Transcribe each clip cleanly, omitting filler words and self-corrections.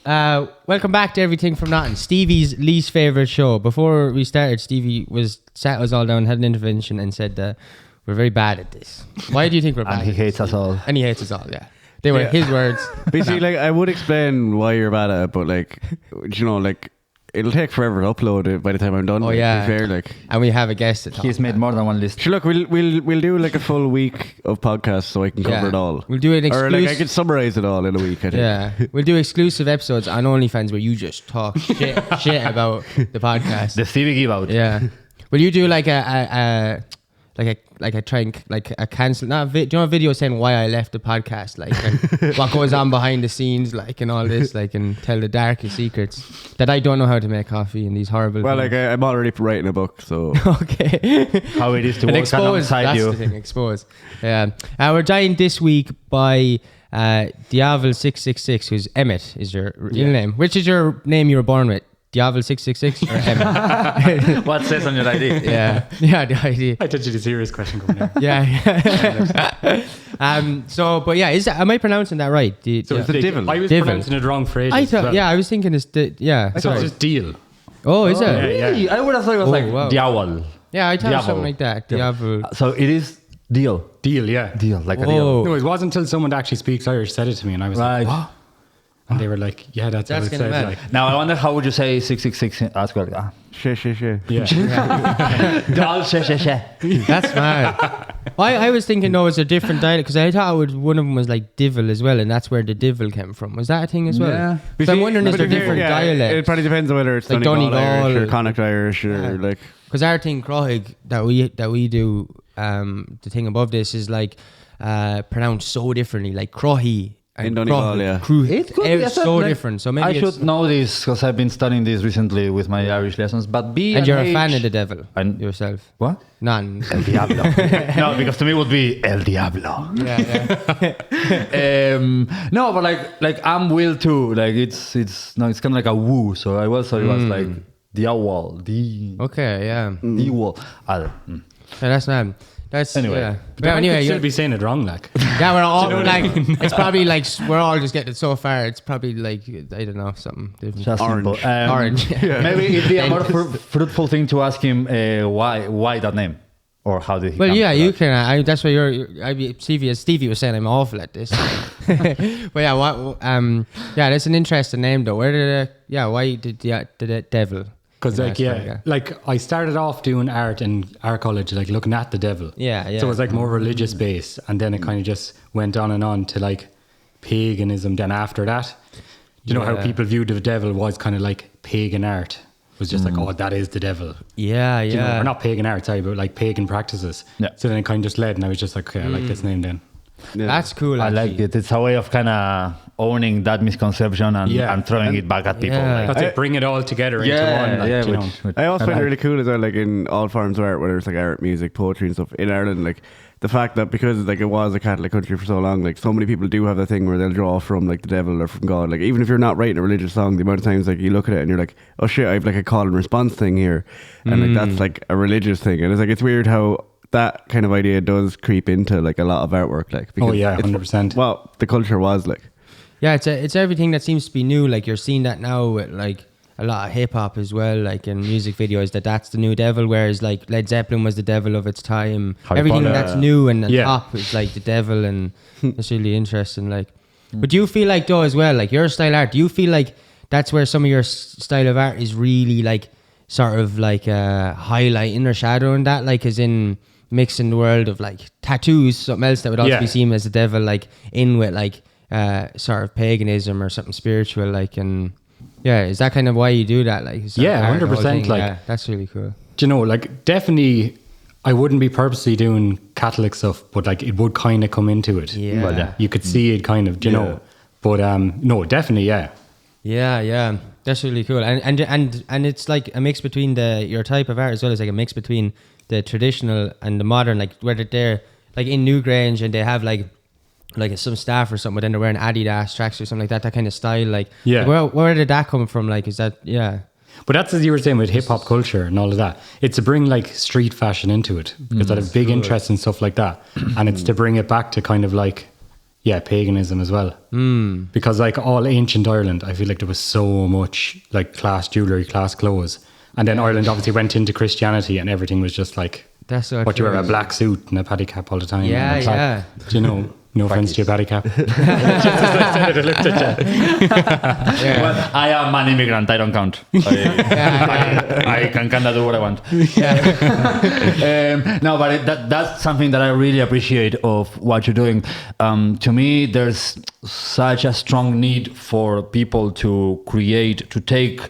welcome back to Everything from Nothing, Stevie's least favourite show. Before we started, Stevie sat us all down, had an intervention and said we're very bad at this. Why do you think we're bad? And he hates us all. And he hates us all, yeah. They were his words. Basically, like, I would explain why you're bad at it, but like, you know, like, it'll take forever to upload it by the time I'm done. Oh, like, yeah. To be fair, like. And we have a guest to talk He's made more than one list. Sure, look, we'll do like a full week of podcasts so I can cover it all. We'll do an exclusive. Or like I can summarize it all in a week, I think. Yeah. We'll do exclusive episodes on OnlyFans where you just talk shit about the podcast. The Stevie give out. Yeah. Will you do like a cancel? Do you know a video saying why I left the podcast, like, and what goes on behind the scenes, like, and all this, like, and tell the darkest secrets that I don't know how to make coffee and these horrible. Well, things. like I'm already writing a book, so okay. How it is to work alongside that's you. The thing, expose. Yeah. We're joined this week by DIABHALL666, who's Emmett is your real name. Which is your name you were born with? DIABHALL666 or Emmett? What says on your ID? Yeah, the ID. I thought you had a serious question coming in. Yeah. But yeah, am I pronouncing that right? it's the devil. I was Devil. pronouncing it wrong for ages. I thought, as well. yeah, I was thinking it's I thought it was just deal. Oh, is it? Yeah. Really? I would have thought it was like wow. Diawal. Yeah, I thought it was Diabhal. something like that. Diabhal. So it is deal. Deal, yeah. Deal, like a Whoa. deal. No, it wasn't until someone that actually speaks Irish said it to me, and I was Right. like, what? And they were like, yeah, that's what it kinda says. mad. Like, Now I wonder how would you say 666 as well? Shit. yeah. Dal she. That's mad. I was thinking, no, it's a different dialect because I thought one of them was like divil as well, and that's where the divil came from. Was that a thing as well? Yeah. So I'm wondering, is there different dialects? It probably depends on whether it's Like Donegal Donegal Irish or- or Connacht Irish or Yeah. like. Because our thing, Croig, that we do, the thing above this is like pronounced so differently, like Crohi. In Donegal, yeah. It could be It's so like, different. So maybe I it's, should know this because I've been studying this recently with my Irish lessons. But B and you're a H- fan of the devil And yourself. what? None. El Diablo. No, because to me it would be El Diablo. Yeah. No, but like I'm Will too. Like it's kind of like a woo. So I was it was like Diawal, Okay, yeah. Diwal. Yeah, that's mad. That's Anyway. Yeah. But Yeah, I anyway, could still you're- be saying it wrong, like. yeah, we're all like, it's probably like we're all just getting it so far. It's probably like I don't know, something different. Just Orange. simple. Orange. Maybe it'd be a more fruitful thing to ask him why that name, or how did he? Well, come yeah, to you that? can. That's why Stevie was saying I'm awful at this. But yeah, yeah, that's an interesting name though. Why did the devil? Because like, Yeah, yeah, like I started off doing art in our college, like looking at the devil. Yeah. So it was like more religious based, and then it kind of just went on and on to like paganism. Then after that, you know how Yeah. people viewed the devil was kind of like pagan art. It was just like, oh, that is the devil. Yeah, You know, yeah. or not pagan art, sorry, but like pagan practices. Yeah. So then it kind of just led, and I was just like, okay, I like this name then. Yeah. That's cool. I Actually. like it. It's a way of kind of owning that misconception and, Yeah. and throwing it back at people. Yeah. Like, That's it, bring it all together into one. Like, you know. which I also find it like. really cool as well, like in all forms of art, whether it's like art, music, poetry and stuff in Ireland, like the fact that because like it was a Catholic country for so long, like so many people do have that thing where they'll draw from like the devil or from God. Like even if you're not writing a religious song, the amount of times like you look at it and you're like, oh shit, I have like a call and response thing here, and like that's like a religious thing, and it's like it's weird how that kind of idea does creep into like a lot of artwork, like Oh yeah, it's- 100%. well, the culture was like. Yeah, it's everything that seems to be new. Like you're seeing that now with like a lot of hip hop as well, like in music videos. That's the new devil. Whereas like Led Zeppelin was the devil of its time. Harry Everything Potter. that's new and Yeah. pop is like the devil, and it's really interesting. Like, but do you feel like though as well, like your style art? Do you feel like that's where some of your style of art is really like sort of like highlighting or shadowing that, like as in mixing the world of like tattoos, something else that would also Yeah. be seen as the devil, like in with like sort of paganism or something spiritual, like, and yeah, is that kind of why you do that? Like, is that Yeah, art, the whole 100%, thing? like- yeah, that's really cool. Do you know, like definitely I wouldn't be purposely doing Catholic stuff, but like it would kind of come into it. Yeah. Well, yeah. You could see it kind of, do you know. But no, definitely, yeah. Yeah, that's really cool, and it's like a mix between your type of art as well as like a mix between the traditional and the modern, like whether they're like in Newgrange and they have like some staff or something, but then they're wearing Adidas tracks or something like that, that kind of style, like Yeah. where did that come from? Like, is that But that's as you were saying with hip hop culture and all of that. It's to bring like street fashion into it because I have big interest in stuff like that, and it's to bring it back to kind of like paganism as well. Because like all ancient Ireland, I feel like there was so much like class jewelry, class clothes. And then Ireland obviously went into Christianity and everything was just like, That's so what you true. wear a black suit and a paddy cap all the time. Yeah, And it's like, yeah. do you know, no offense to your paddy cap. Just as I said it, I looked at you. Well, I am an immigrant. I don't count. I can kind of do what I want. No, but that's something that I really appreciate of what you're doing. To me, there's such a strong need for people to create, to take,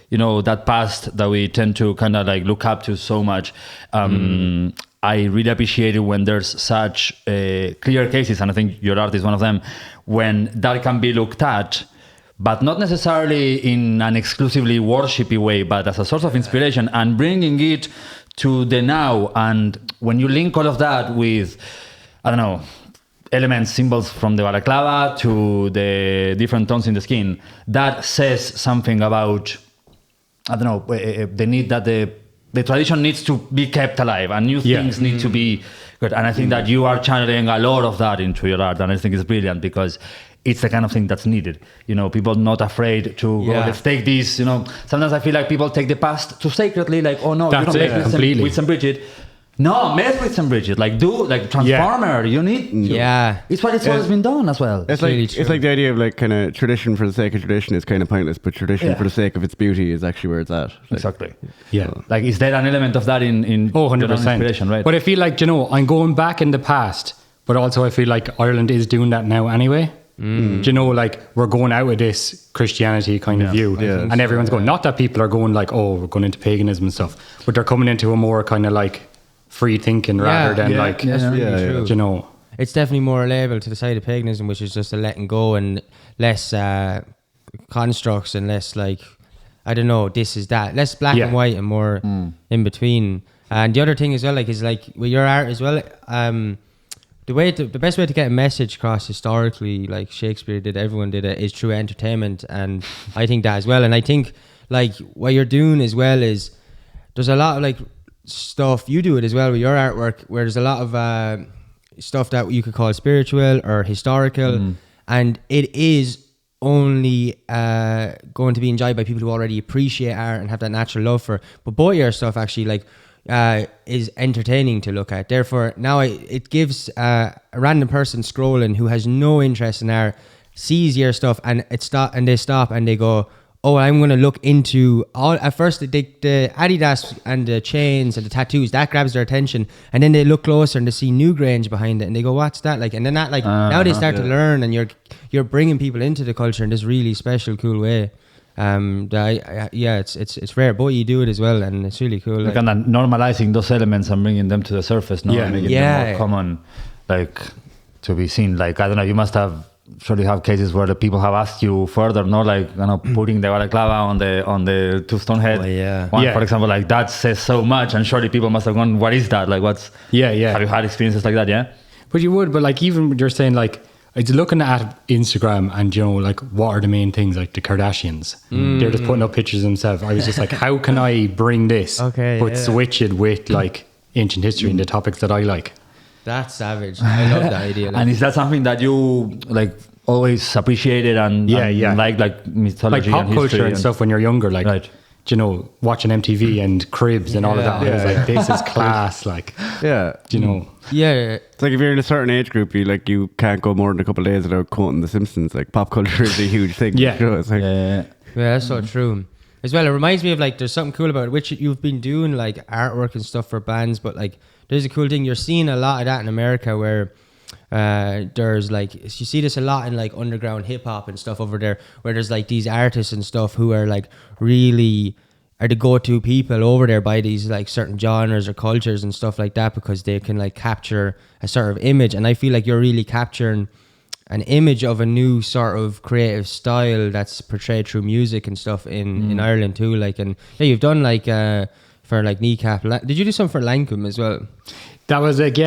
you know, that past that we tend to kind of like look up to so much. I really appreciate it when there's such clear cases, and I think your art is one of them, when that can be looked at, but not necessarily in an exclusively worshipy way, but as a source of inspiration and bringing it to the now. And when you link all of that with, I don't know, elements, symbols from the balaclava to the different tones in the skin, that says something about, I don't know, the need that the tradition needs to be kept alive and new things need to be good. And I think that you are channeling a lot of that into your art, and I think it's brilliant because it's the kind of thing that's needed. You know, people not afraid to go, let's take this, you know. Sometimes I feel like people take the past too sacredly, like, oh no, That's you don't it, mess completely. with St. Bridget. No, mess with St. Bridget. Like, Transformer. You need. Yeah. It's what it's always been done as well. It's really like true. it's like the idea of like kind of tradition for the sake of tradition is kind of pointless, but tradition for the sake of its beauty is actually where it's at. Like, Exactly. Yeah. Like, is there an element of that in Oh, your own 100%. inspiration, right? But I feel like, you know, I'm going back in the past, but also I feel like Ireland is doing that now anyway. Do you know, like, we're going out of this Christianity kind of view. Yeah. And everyone's going, not that people are going like, oh, we're going into paganism and stuff, but they're coming into a more kind of like free thinking rather than like, that's really true. you know. It's definitely more labeled to the side of paganism, which is just a letting go and less constructs and less like, I don't know, this is that, less black and white and more in between. And the other thing as well, like, is like with your art as well, the best way to get a message across historically, like Shakespeare did, everyone did it, is through entertainment. And I think that as well. And I think like what you're doing as well is there's a lot of like stuff, you do it as well with your artwork, where there's a lot of stuff that you could call spiritual or historical, and it is only going to be enjoyed by people who already appreciate art and have that natural love for it. But both your stuff actually like is entertaining to look at. Therefore now it gives a random person scrolling who has no interest in art, sees your stuff and they stop and they go, oh, I'm going to look into all. At first, the Adidas and the chains and the tattoos, that grabs their attention, and then they look closer and they see Newgrange behind it, and they go, "What's that like?" And then that, like, now they start to learn, and you're bringing people into the culture in this really special, cool way. It's rare, but you do it as well, and it's really cool. Like, kind of normalizing those elements and bringing them to the surface, no? And making them more common, like, to be seen. Like, I don't know, you must have surely have cases where the people have asked you further, no, like, you know, putting the balaclava on the two-stone head. One, for example, like, that says so much, and surely people must have gone, what is that? Like, what's have you had experiences like that? But you would, but like, even you're saying, like, it's looking at Instagram and, you know, like, what are the main things, like the Kardashians, they're just putting up pictures of themselves. I was just like, how can I bring this switch it with like ancient history and the topics that I like? That's savage. I love that idea. Like. And is that something that you like always appreciated and like mythology, like pop and culture history and stuff when you're younger, like, right. you know, watching MTV and Cribs and all of that. I was like, this is class. Like, you know. Yeah. It's like if you're in a certain age group, you can't go more than a couple of days without quoting The Simpsons. Like, pop culture is a huge thing. Yeah. You know, it's like, Yeah, that's so true. As well, it reminds me of like there's something cool about it, which you've been doing like artwork and stuff for bands, but like there's a cool thing. You're seeing a lot of that in America where there's like, you see this a lot in like underground hip hop and stuff over there, where there's like these artists and stuff who are like really are the go-to people over there by these like certain genres or cultures and stuff like that, because they can like capture a sort of image. And I feel like you're really capturing an image of a new sort of creative style that's portrayed through music and stuff in Ireland too. Like, and you've done like for like Kneecap. Did you do something for Lancome as well? That was like,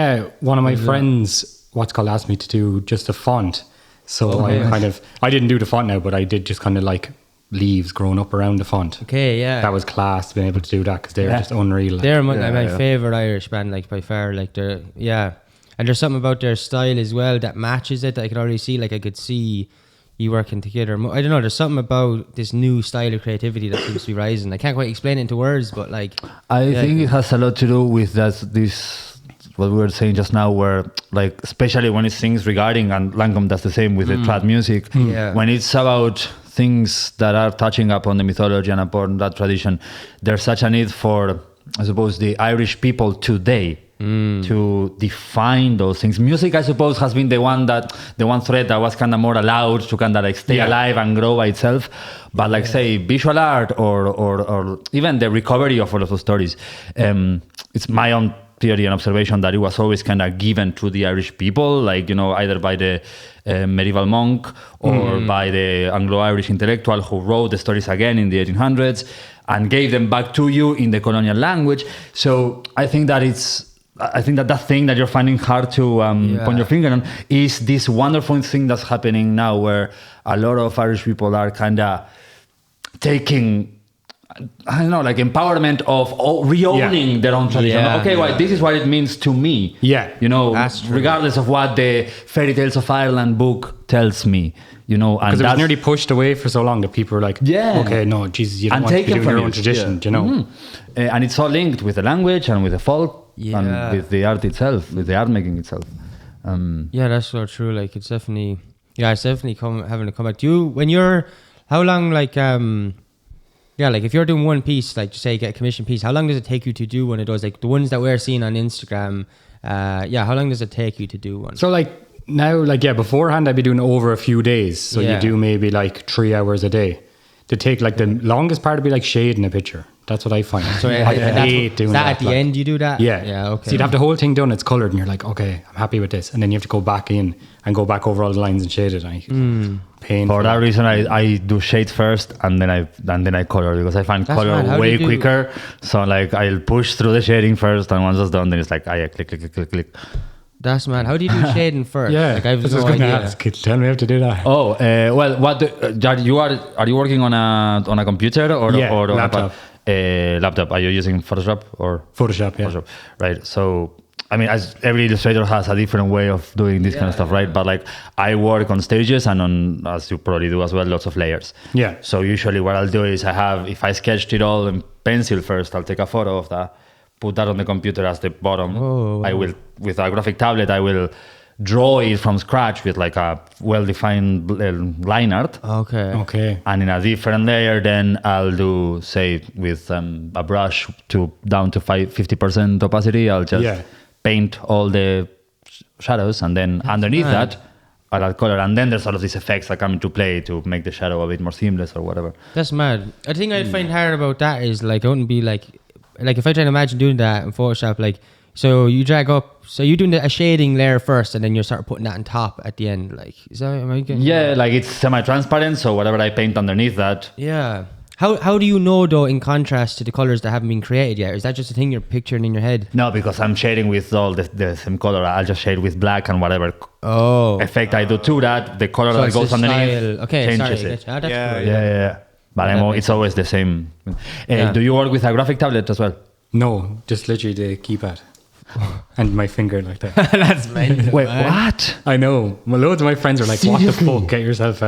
one of my friends, asked me to do just a font. So I didn't do the font now, but I did just kind of like leaves growing up around the font. Okay, yeah. That was class being able to do that, because they're just unreal. Like. They're my favourite Irish band, like by far. Like they're, And there's something about their style as well that matches it that I could already see. Like I could see you working together. I don't know, there's something about this new style of creativity that seems to be rising. I can't quite explain it into words, but like I think it has a lot to do with this what we were saying just now, where like especially when it's things regarding, and Lancome does the same with the trad music, when it's about things that are touching upon the mythology and upon that tradition, there's such a need for, I suppose, the Irish people today to define those things. Music, I suppose, has been the one thread that was kind of more allowed to kind of like stay alive and grow by itself. But like say visual art or even the recovery of all of those stories, it's my own theory and observation that it was always kind of given to the Irish people, like, either by the medieval monk or by the Anglo-Irish intellectual who wrote the stories again in the 1800s and gave them back to you in the colonial language. So I think that that thing that you're finding hard to point your finger on is this wonderful thing that's happening now, where a lot of Irish people are kind of taking, I don't know, like empowerment of re-owning their own tradition. Well, this is what it means to me. Regardless of what the Fairy Tales of Ireland book tells me. Because it was nearly pushed away for so long that people were like, okay, no, Jesus, you don't want to be doing your own tradition, And it's all linked with the language and with the folk and with the art itself, with the art making itself. That's so true. Like it's definitely having to come back to you when you're, how long, like, like if you're doing one piece, like say get a commission piece, how long does it take you to do one of those? Like the ones that we're seeing on Instagram, how long does it take you to do one? So like now, like beforehand I'd be doing over a few days. So you do maybe like 3 hours a day. To take like the longest part would be like shading a picture. That's what I find. So I hate doing that. At the end you do that? Yeah. Okay. So you'd have the whole thing done, it's coloured, and you're like, okay, I'm happy with this. And then you have to go back in and go back over all the lines and shade it. Painful. For that reason, I do shades first and then I color, because I find color way quicker. So like I'll push through the shading first, and once it's done, then it's like click. That's mad. How do you do shading first? Like I was no idea. Tell me how to do that. Oh, are you working on a computer or laptop? Laptop. Are you using Photoshop or Photoshop? Yeah. Photoshop, right. So I mean, as every illustrator has a different way of doing this kind of stuff, right? But like I work on stages and on, as you probably do as well, lots of layers. Yeah. So usually what I'll do is if I sketched it all in pencil first, I'll take a photo of that, put that on the computer as the bottom. I will, with a graphic tablet, I will draw it from scratch with like a well-defined line art. Okay. And in a different layer, then I'll do, say, with a brush down to 50% opacity, I'll just paint all the shadows, and then underneath that, I'll add color. And then there's all of these effects that come into play to make the shadow a bit more seamless or whatever. That's mad. I think I'd find hard about that is like, I wouldn't be like if I try to imagine doing that in Photoshop, like, so you drag up, so you're doing a shading layer first, and then you start putting that on top at the end. Like, is that, am I getting that? Like it's semi-transparent, so whatever I paint underneath that. Yeah. How do you know though, in contrast to the colors that haven't been created yet? Or is that just a thing you're picturing in your head? No, because I'm shading with all the same color. I'll just shade with black and whatever effect I do to that, the color that goes underneath changes it. That's cool. Yeah. But it's always the same. Do you work with a graphic tablet as well? No, just literally the keypad. And my finger like that. That's mental. Wait, what? I know. Well, loads of my friends are like, seriously? What the fuck? Get yourself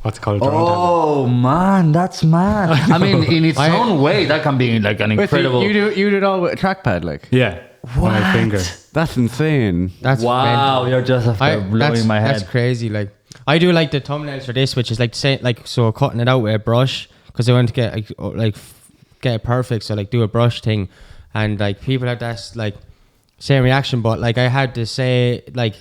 what's it called? Oh man, that's mad. I mean, in its own way, that can be like an incredible. You do it all with a trackpad, like? Yeah. What? On my finger. That's insane. That's wow. You're just blowing my head. That's crazy. Like, I do like the thumbnails for this, which is like so cutting it out with a brush, because I want to get get it perfect. So like do a brush thing, and like people have that like same reaction, but like I had to say like,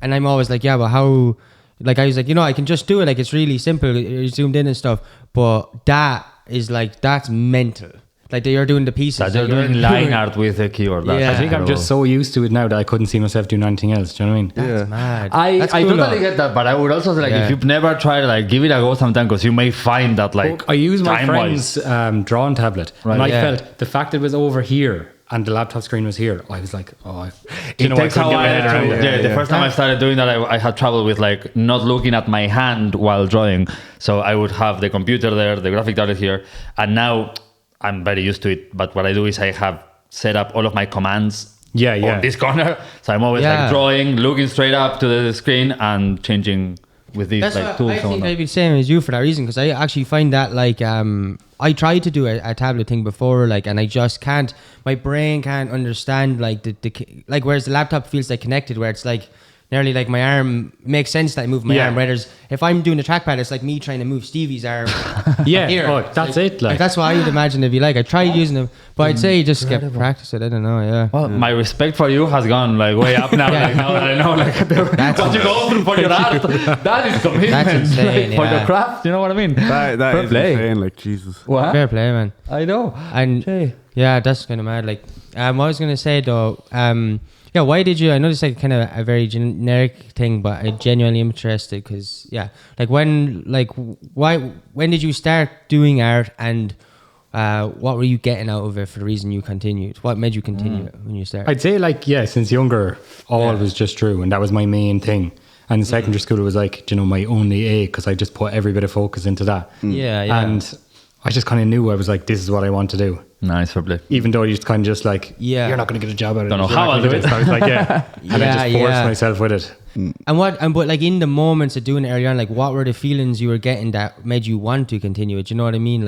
and I'm always like, yeah, but how? Like I was like, I can just do it. Like it's really simple. You're zoomed in and stuff, but that is like, that's mental. Like you're doing the pieces. That you're doing line art with a keyboard. I think I'm just so used to it now that I couldn't see myself doing anything else. Do you know what I mean? That's mad. I totally get that, but I would also say like if you've never tried it, like give it a go sometime, because you may find that like I use my friend's drawing tablet, and I felt the fact it was over here and the laptop screen was here, I was like, it takes a while. The first time I started doing that, I had trouble with like not looking at my hand while drawing. So I would have the computer there, the graphic tablet here, and now I'm very used to it. But what I do is I have set up all of my commands on this corner. So I'm always like drawing, looking straight up to the screen and changing with these tools. I think I'd be the same as you for that reason, because I actually find that I tried to do a tablet thing before, and I just can't. My brain can't understand the whereas the laptop feels like connected, where it's like nearly like my arm makes sense that I move my arm. Whereas if I'm doing a trackpad, it's like me trying to move Stevie's arm. Here. Oh, that's it. Like that's what I would imagine it'd be like. I tried using them, but I'd say just get practice it. I don't know. Yeah. Well, my respect for you has gone way up now. Now that I know what you go through for your art, that is commitment. That's insane. For your craft, you know what I mean? That is insane. Like Jesus. What? Fair play, man. I know. And yeah, that's kind of mad. Like, what I was gonna say though, yeah, why did you? I know this is kind of a very generic thing, but I genuinely am interested because when did you start doing art, and what were you getting out of it for the reason you continued? What made you continue it when you started? I'd say since younger, all was just true, and that was my main thing. And in secondary school, it was my only A, because I just put every bit of focus into that. Yeah. And I just kind of knew I was like, this is what I want to do. Nice, probably. Even though you just kind of just you're not going to get a job out of it. Don't know how I'll do it. So I was like, and I just forced myself with it. But in the moments of doing it early on, what were the feelings you were getting that made you want to continue it? Do you know what I mean?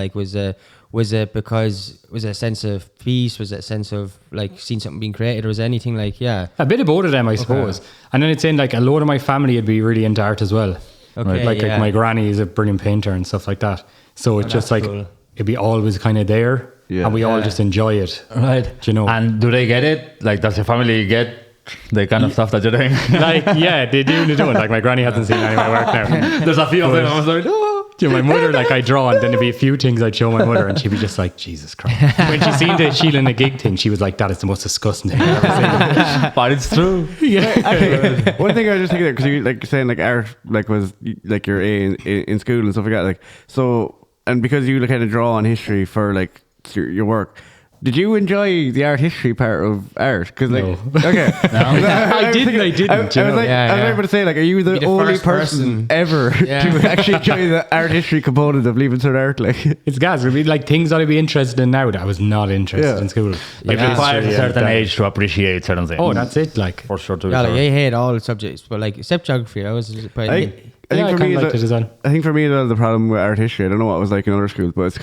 Was it because was it a sense of peace? Was it a sense of seeing something being created, or was it anything a bit of both of them, I suppose. And then it's saying a lot of my family would be really into art as well. Okay, like my granny is a brilliant painter and stuff like that. So it's just cool. It'd be always kind of there. Yeah. And we all just enjoy it. Right. Do you know? And do they get it? Does your family get the kind of stuff that you're doing? They do. They don't. My granny hasn't seen any of my work now. There's a few of them. I was like, oh. My mother, I draw, and then there'd be a few things I'd show my mother, and she'd be just like, Jesus Christ. When she seen the Sheila in a gig thing, she was like, that is the most disgusting thing I've ever seen. But it's true. Yeah. One thing I was just thinking, because you saying art was your A in school and stuff like that. So, and because you kind of draw on history for your work, did you enjoy the art history part of art? Because no. Okay, I didn't. I was able to say, are you the only person ever to actually enjoy the art history component of leaving cert art? It's gas. It'd be things that I'd be interested in now that I was not interested in school. You require a certain age to appreciate certain things. Oh, that's it. For sure. I hate all the subjects, but except geography, I was. I think for me, the problem with art history, I don't know what it was like in other schools, but it's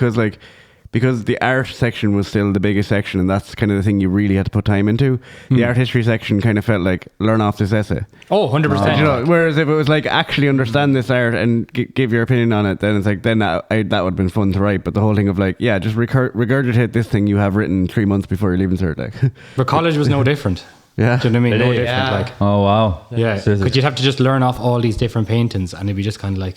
because the art section was still the biggest section, and that's kind of the thing you really had to put time into. The art history section kind of felt like learn off this essay. Oh, 100%. Whereas if it was actually understand this art and give your opinion on it, then it's then that would have been fun to write. But the whole thing of just regurgitate this thing you have written 3 months before you're leaving cert. But college was no different. Yeah. Do you know what I mean? No different. Yeah. Oh, wow. Yeah. Because you'd have to just learn off all these different paintings, and it'd be just kind of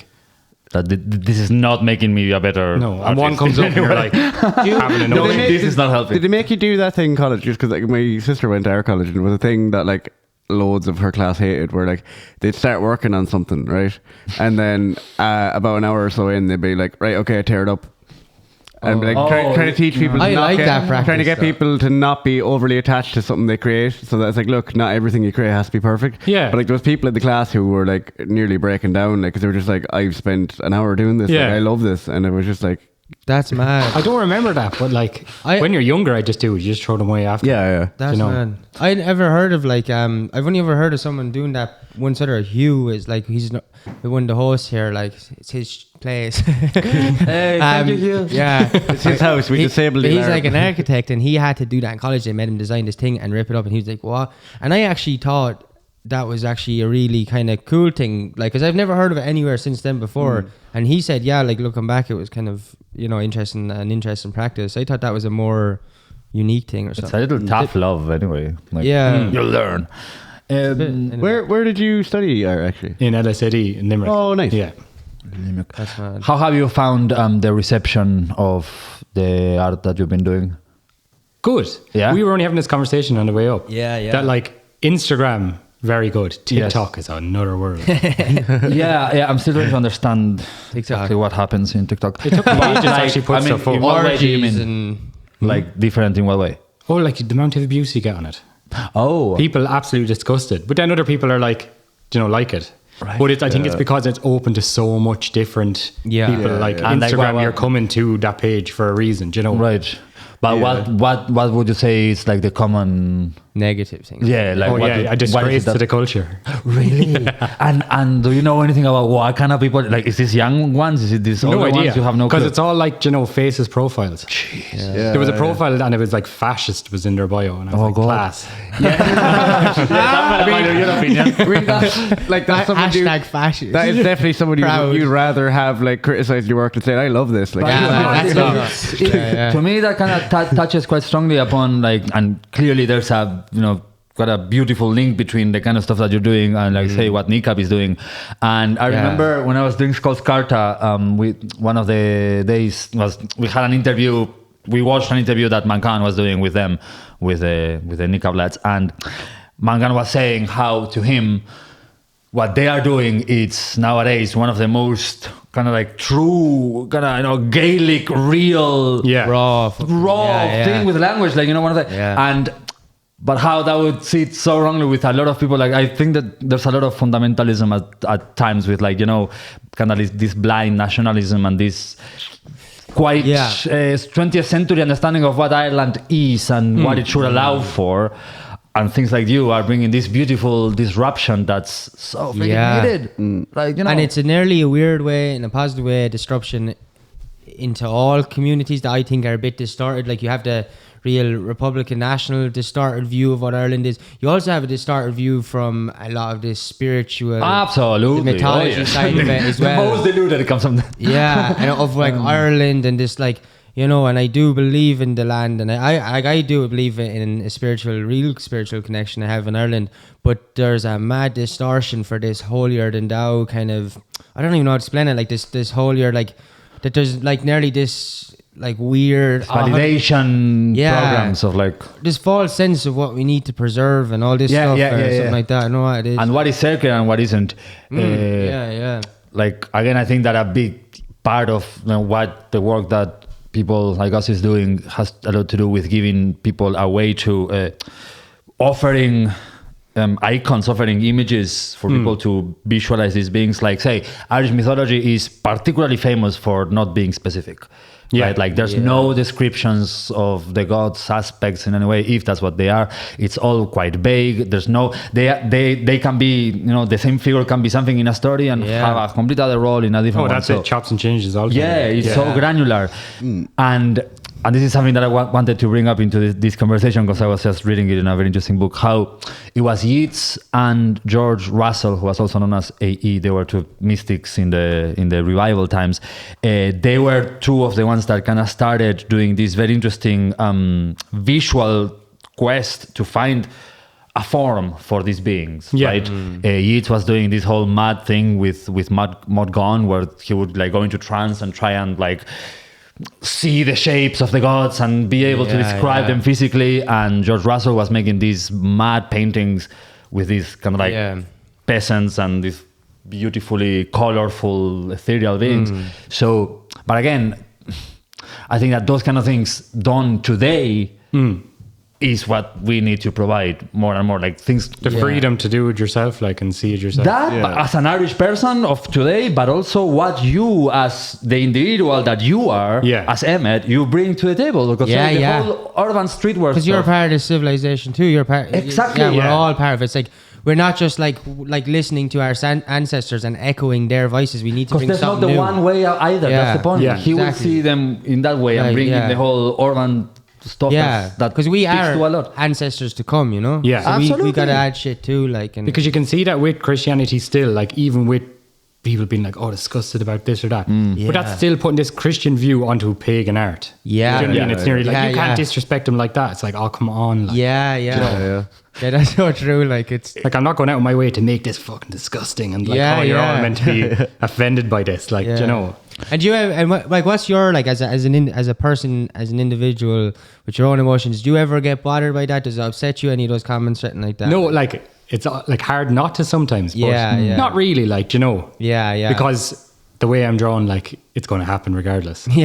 this is not making me a better artist. And one comes up and you're having an this is not helping. Did they make you do that thing in college? Just because my sister went to our college, and it was a thing that loads of her class hated, where they'd start working on something, right? And then about an hour or so in, they'd be like, right, okay, tear it up. And trying to teach people trying to get people to not be overly attached to something they create, so that it's look, not everything you create has to be perfect. Yeah. But there was people in the class who were nearly breaking down, because they were just I've spent an hour doing this, I love this, and it was just that's mad. I don't remember that, but when you're younger, I just do it. You just throw them away after. Yeah. That's mad. I never heard of I've only ever heard of someone doing that. Once other Hugh is he's not one of the hosts here. It's his place. Hey, thank you, Hugh. Yeah, it's his house. We disabled him. He's an architect, and he had to do that in college. They made him design this thing and rip it up, and he was like, "What?" And I actually thought that was actually a really kind of cool thing, because I've never heard of it anywhere since then before. And he said, yeah, looking back, it was kind of interesting practice. I thought that was a more unique thing or something. It's a little tough love anyway. You'll learn. Where did you study art actually? In LSAD in Limerick. Oh, nice. Yeah. Limerick. That's mad. How have you found the reception of the art that you've been doing? Good. Yeah. We were only having this conversation on the way up. Yeah. That Instagram, very good. TikTok is another world. yeah. I'm still trying to understand exactly what happens in TikTok. It took me ages to actually put stuff up. What way do you mean? Different in what way? Oh, the amount of abuse you get on it. Oh. People absolutely disgusted. But then other people are like it. Right. But I think it's because it's open to so much different people. Instagram, you're coming to that page for a reason, do you know? Right. But what would you say is the common negative things. Yeah, like a disgrace to the culture. Really? And do you know anything about what kind of people? Like, is this young ones? Is it these older ones? You have no clue. Because it's all like, faces profiles. Jeez. Yeah. There was a profile and it was like fascist was in their bio, and I was like, God. class. We got, like, that's someone Hashtag fascist. that is definitely somebody Proud. you'd rather have like criticize your work and say, I love this. Like, Yeah, that's To me, that kind of touches quite strongly upon, like, and clearly there's a, got a beautiful link between the kind of stuff that you're doing and, like, say, what Niqab is doing. And I remember when I was doing Skulls Carta, one of the days we had an interview. We watched an interview that Mankan was doing with them, with the Niqab lads, and Mankan was saying how to him what they are doing is nowadays one of the most kind of like true kind of Gaelic real raw thing with language, like one of the but how that would sit so wrongly with a lot of people. Like, I think that there's a lot of fundamentalism at times with, like, kind of this blind nationalism and this quite 20th century understanding of what Ireland is and what it should allow for. And things like you are bringing this beautiful disruption that's so freaking needed. Like, And it's nearly a weird way, in a positive way, disruption into all communities that I think are a bit distorted. Like, you have the real Republican national distorted view of what Ireland is. You also have a distorted view from a lot of this spiritual, absolutely, the mythology side of it as well. The most deluded it comes from. And of like Ireland and this, like, and I do believe in the land, and I do believe in a real spiritual connection I have in Ireland, but there's a mad distortion for this holier than thou kind of, I don't even know how to explain it, like this holier, like, that there's like nearly this like weird validation programs of like this false sense of what we need to preserve and all this stuff something like that. I know what it is. And what is sacred and what isn't. Like, again, I think that a big part of what the work that people like us is doing has a lot to do with giving people a way to offering icons, offering images for people to visualize these beings. Like, say, Irish mythology is particularly famous for not being specific. Right? Like, there's no descriptions of the gods' aspects in any way, if that's what they are. It's all quite vague. There's no, they can be, the same figure can be something in a story and have a complete other role in a different one. Oh, that's it. Chops and changes also. Yeah, it's so granular. And this is something that I wanted to bring up into this conversation, because I was just reading it in a very interesting book, how it was Yeats and George Russell, who was also known as A.E. They were two mystics in the revival times. They were two of the ones that kind of started doing this very interesting visual quest to find a form for these beings, right? Yeats was doing this whole mad thing with Maud Gonne, where he would like go into trance and try and like see the shapes of the gods and be able to describe them physically. And George Russell was making these mad paintings with these kind of like peasants and these beautifully colorful ethereal beings. So, but again, I think that those kind of things done today is what we need to provide more and more, like things. The freedom to do it yourself, like, and see it yourself. That, as an Irish person of today, but also what you, as the individual that you are, as Emmett, you bring to the table. Because the whole urban streetwear because you're part of the civilization too. You're part. Exactly. We're all part of it. It's like, we're not just like listening to our ancestors and echoing their voices. We need to bring something new. Because there's not the one way either. That's the point. He will see them in that way and bring in the whole urban stuff that because we are ancestors to come, So absolutely. we gotta add shit too, like, and because you can see that with Christianity still, like, even with people being like, oh, disgusted about this or that, but that's still putting this Christian view onto pagan art. You know what I mean? It's nearly like, you can't disrespect them like that. It's like, oh, come on, like, yeah, that's so true. Like, it's like, I'm not going out of my way to make this fucking disgusting and like, you're all meant to be offended by this, like, And do you have, and like, what's your, like, as a person, as an individual with your own emotions, do you ever get bothered by that? Does it upset you, any of those comments, something like that? No, like, it's like hard not to sometimes, but not really, like, because the way I'm drawn, like, it's going to happen regardless. Whether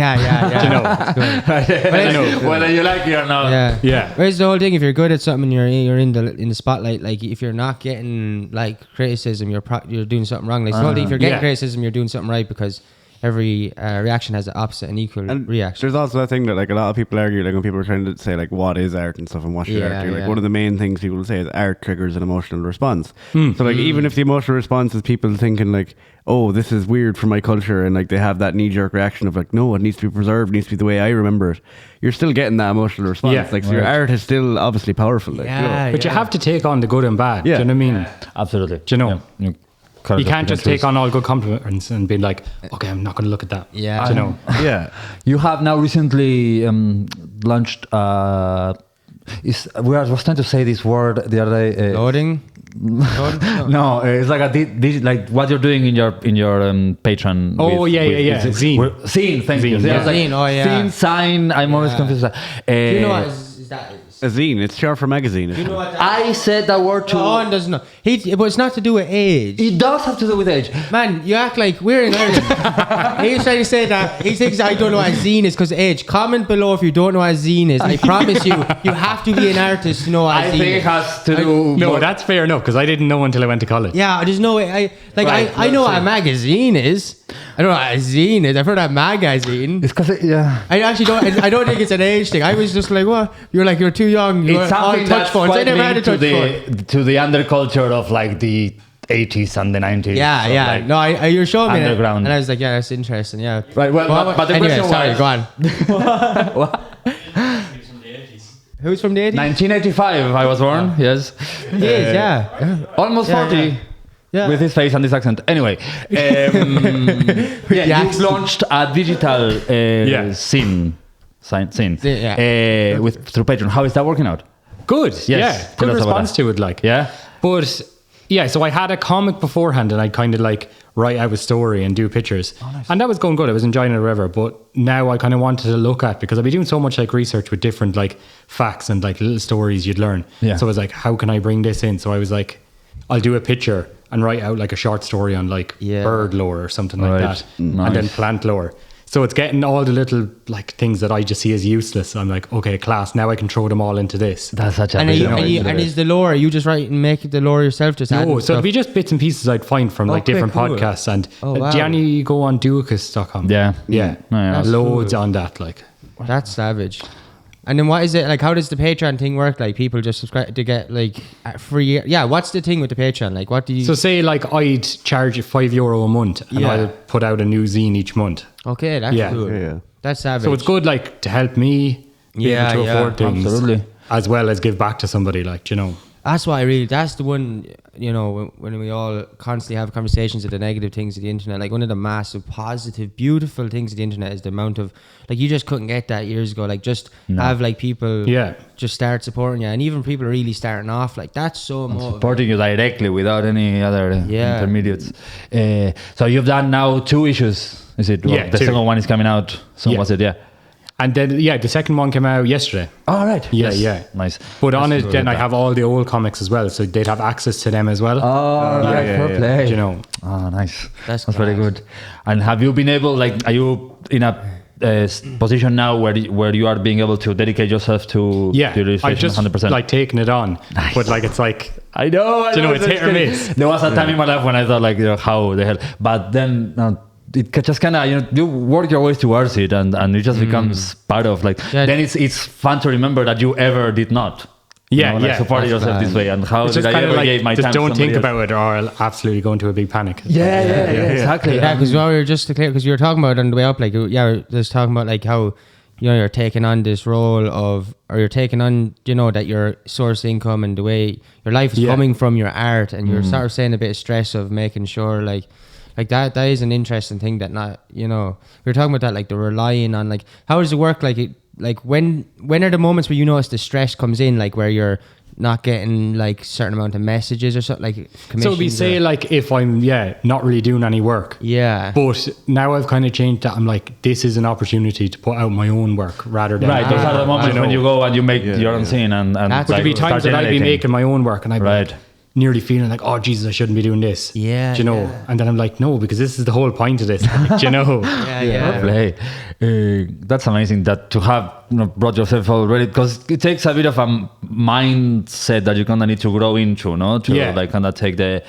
you like it or not. Whereas the whole thing, if you're good at something, you're in the spotlight. Like, if you're not getting like criticism, you're doing something wrong. Like, the whole thing, if you're getting criticism, you're doing something right, because every reaction has an opposite and equal reaction. There's also that thing that like a lot of people argue, like when people are trying to say like what is art and stuff and what should art do. Like one of the main things people say is art triggers an emotional response. So like even if the emotional response is people thinking like, oh, this is weird for my culture, and like they have that knee-jerk reaction of like, no, it needs to be preserved, it needs to be the way I remember it. You're still getting that emotional response. Yeah, like so your art is still obviously powerful. Like, But you have to take on the good and bad. Do you know what I mean? Absolutely. Do you know? Yeah. You can't just take on all good compliments and be like, okay, I'm not going to look at that. Yeah. Do you know? Yeah. You have now recently launched. I was trying to say this word the other day. Loading? No, it's like like what you're doing in your Patreon. Oh, yeah. Zine. Zine, thank you. Yeah. Like, Zine, oh, yeah. Zine, sign. I'm always confused. Do you know what is that? A zine, it's short for magazine. Do you know what that I said that word too. Sean doesn't know. But it's not to do with age. It does have to do with age. Man, you act like we're in Ireland. He's trying to say that he thinks I don't know what a zine is because of age. Comment below if you don't know what a zine is. I promise you have to be an artist to know what a zine is. I think it has to do. No, that's fair enough because I didn't know until I went to college. Yeah, there's no way. I know what a magazine is. I don't know what a zine is. I've heard of magazine. It's because I actually don't. I don't think it's an age thing. I was just like, what? You're too young. It's something touch phones. I never had a touch phone. To the underculture of like the 80s and the 90s. Yeah, yeah. Like No, you're showing me underground. and I was like, yeah, that's interesting. Yeah. Right. Well, but the anyway, question sorry, was, go on. What? Who's from the 80s? 1985, I was born. Yes. He is, yeah. Almost 40. Yeah. With his face and this accent. Anyway, you've launched a digital scene through Patreon. How is that working out? Good. Yes. Yeah. Tell Good us about response that. to it. Like. Yeah. But yeah, so I had a comic beforehand and I'd kind of like write out a story and do pictures. Oh, nice. And that was going good. I was enjoying it or whatever. But now I kind of wanted to look at, because I've been doing so much like research with different like facts and like little stories you'd learn. Yeah. So I was like, how can I bring this in? So I was like, I'll do a picture and write out like a short story on like bird lore or something like that. Nice. And then plant lore. So it's getting all the little like things that I just see as useless. I'm like, okay, class, now I can throw them all into this. That's such a And is the lore, are you just write and make the lore yourself? Just No, so it'd be just bits and pieces I'd find from like different podcasts. And Gianni, go on duicus.com. Yeah. Yeah. Loads on that. Like, that's savage. And then what is it like? How does the Patreon thing work? Like people just subscribe to get like free. Yeah, what's the thing with the Patreon? Like, what do you? So say like I'd charge you €5 a month, and I'll put out a new zine each month. Okay, that's cool. Yeah. That's savage. So it's good, like to help me be able to afford things, absolutely, as well as give back to somebody. Like, you know. That's why that's the one, you know, when we all constantly have conversations of the negative things of the internet, like one of the massive, positive, beautiful things of the internet is the amount of, like, you just couldn't get that years ago. Like, just have, like, people just start supporting you. And even people really starting off, like, that's so motivating. Supporting you directly without any other intermediates. So you've done now 2 issues, is it? Yeah, the 2. second one is coming out. So was it? Yeah. And then, the second one came out yesterday. All right. Yeah. Nice. But on it, then I have all the old comics as well, so they'd have access to them as well. Oh, fair play. You know. Oh, nice. That's very good. And have you been able, like, are you in a position now where you are being able to dedicate yourself to illustration I've just 100%? like taken it on. Nice. But like, it's like, I know. You know, it's hit or miss. There was a time in my life when I thought, like, how the hell, but then it just kind of, you work your way towards it, and it just becomes part of, like, then it's fun to remember that you ever did not. Supported yourself this way, and how did I ever give my time just to don't think else? about it, or I'll absolutely go into a big panic. Exactly. Yeah, because we were just to clear, because you were talking about on the way up, like, just talking about like how, you know, you're taking on this role of, or you're taking on, you know, that your source of income and the way your life is coming from your art, and you're sort of saying a bit of stress of making sure, like that is an interesting thing that not, you know, we were talking about that, like the relying on, like, how does it work? Like when are the moments where you notice the stress comes in, like where you're not getting like certain amount of messages or something, like so we say like if I'm not really doing any work, but now I've kind of changed that. I'm like, this is an opportunity to put out my own work rather than those are the moments when you go and you make your own scene, and but there'd be times that I'd be making my own work and I'd be like, nearly feeling like, oh Jesus, I shouldn't be doing this. Do you know? And then I'm like, no, because this is the whole point of this. Do you know? Play. That's amazing that to have brought yourself already, because it takes a bit of a mindset that you kind of need to grow into, no? To like kind of take the.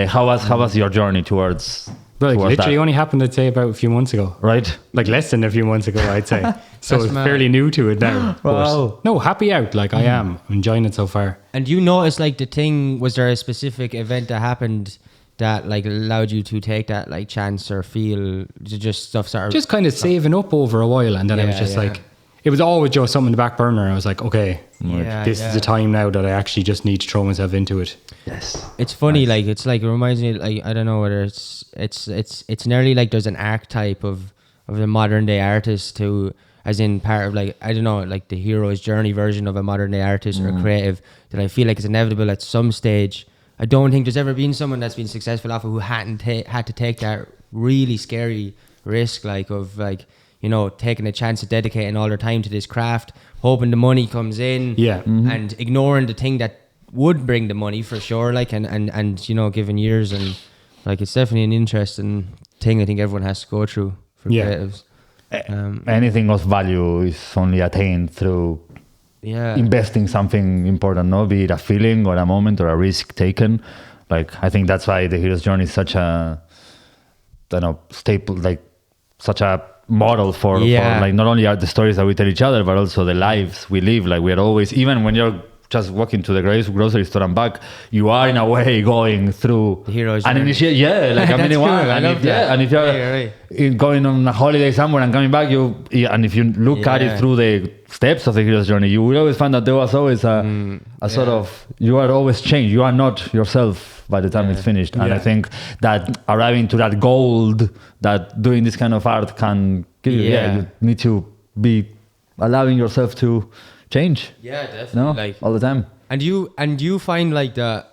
How was your journey towards But like, towards literally that. only happened, I'd say, about a few months ago. Right? Like less than a few months ago, I'd say. So it's mad. fairly new to it now. Wow. But no, happy out. Like I am enjoying it so far. And you notice like the thing, was there a specific event that happened that like allowed you to take that like chance or feel just stuff sort of Just kind of saving up over a while, and then I was Yeah, just yeah. like, it was always just something in the back burner. I was like, okay, this is the time now that I actually just need to throw myself into it. Yes. It's funny, like it's like it reminds me, like I don't know whether it's nearly like there's an archetype of the modern day artist who, as in part of like I don't know, like the hero's journey version of a modern day artist or creative that I feel like it's inevitable at some stage. I don't think there's ever been someone that's been successful off of who hadn't had to take that really scary risk, like of like, you know, taking a chance of dedicating all their time to this craft, hoping the money comes in, and ignoring the thing that would bring the money for sure, like and you know, given years, and like it's definitely an interesting thing I think everyone has to go through for creatives. Anything of value is only attained through investing something important, no? Be it a feeling or a moment or a risk taken. Like I think that's why the hero's journey is such a, I don't know, staple, like such a model for like not only are the stories that we tell each other, but also the lives we live. Like we're always, even when you're just walking to the grocery store and back, you are in a way going through the hero's an journey. initiate, like a mini cool. one. I And love if, that. and if you're Right. going on a holiday somewhere and coming back, and if you look at it through the steps of the hero's journey, you will always find that there was always a sort of, you are always changed. You are not yourself by the time it's finished. And I think that arriving to that gold that doing this kind of art can give you, you need to be allowing yourself to change. Yeah, definitely. No, Like all the time. And you find like do